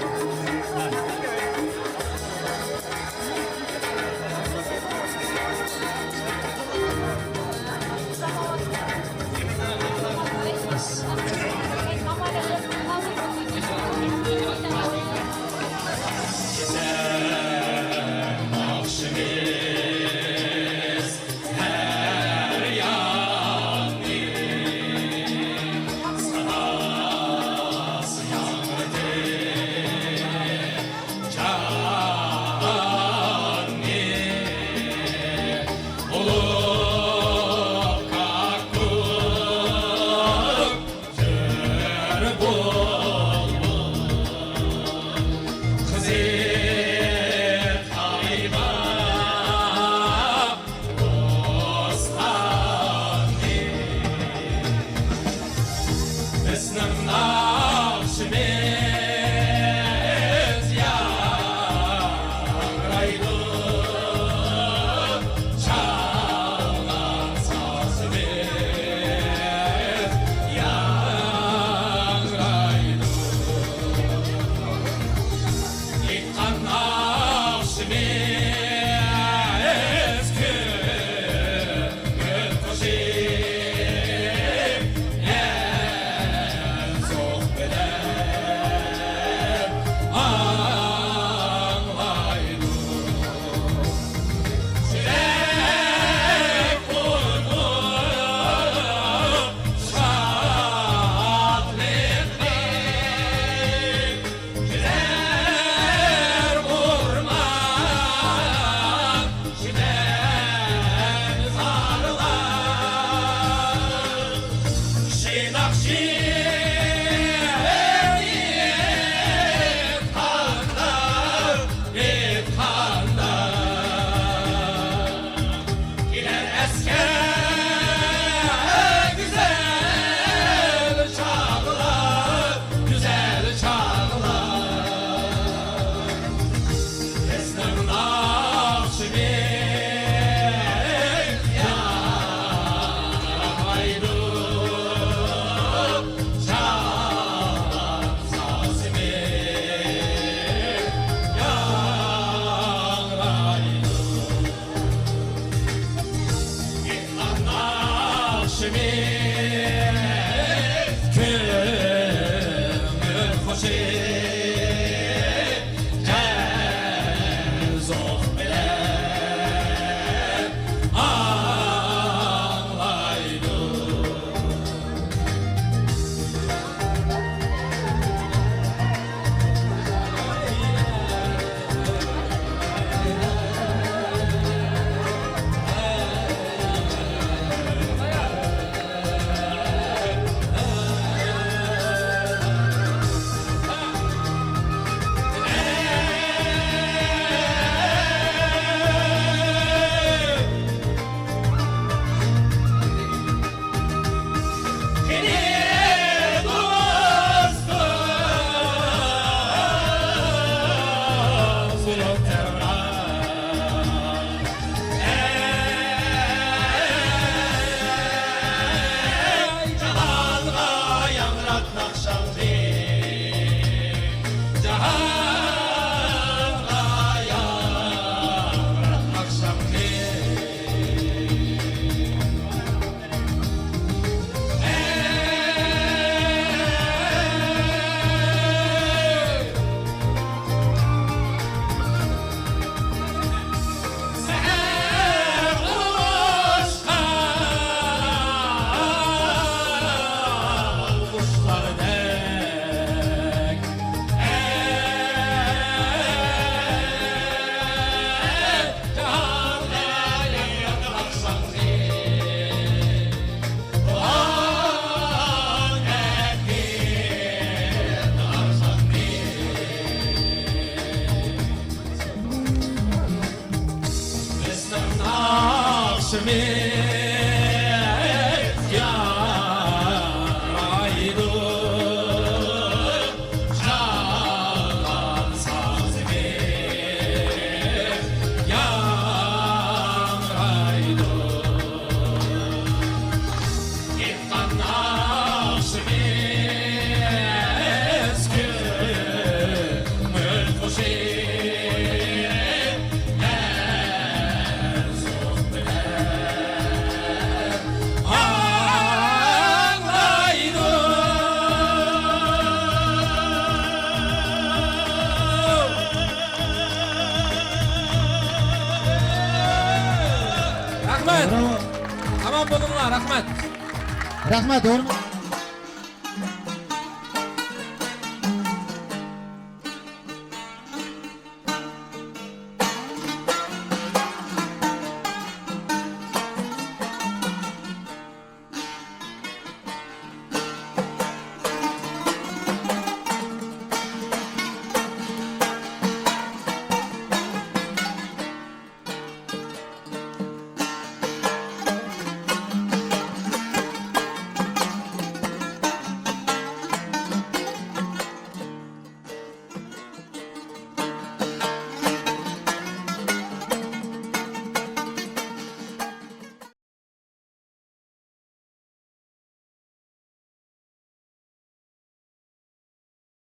Rahmat. Amon bo'linglar, rahmat. Rahmat, o'rni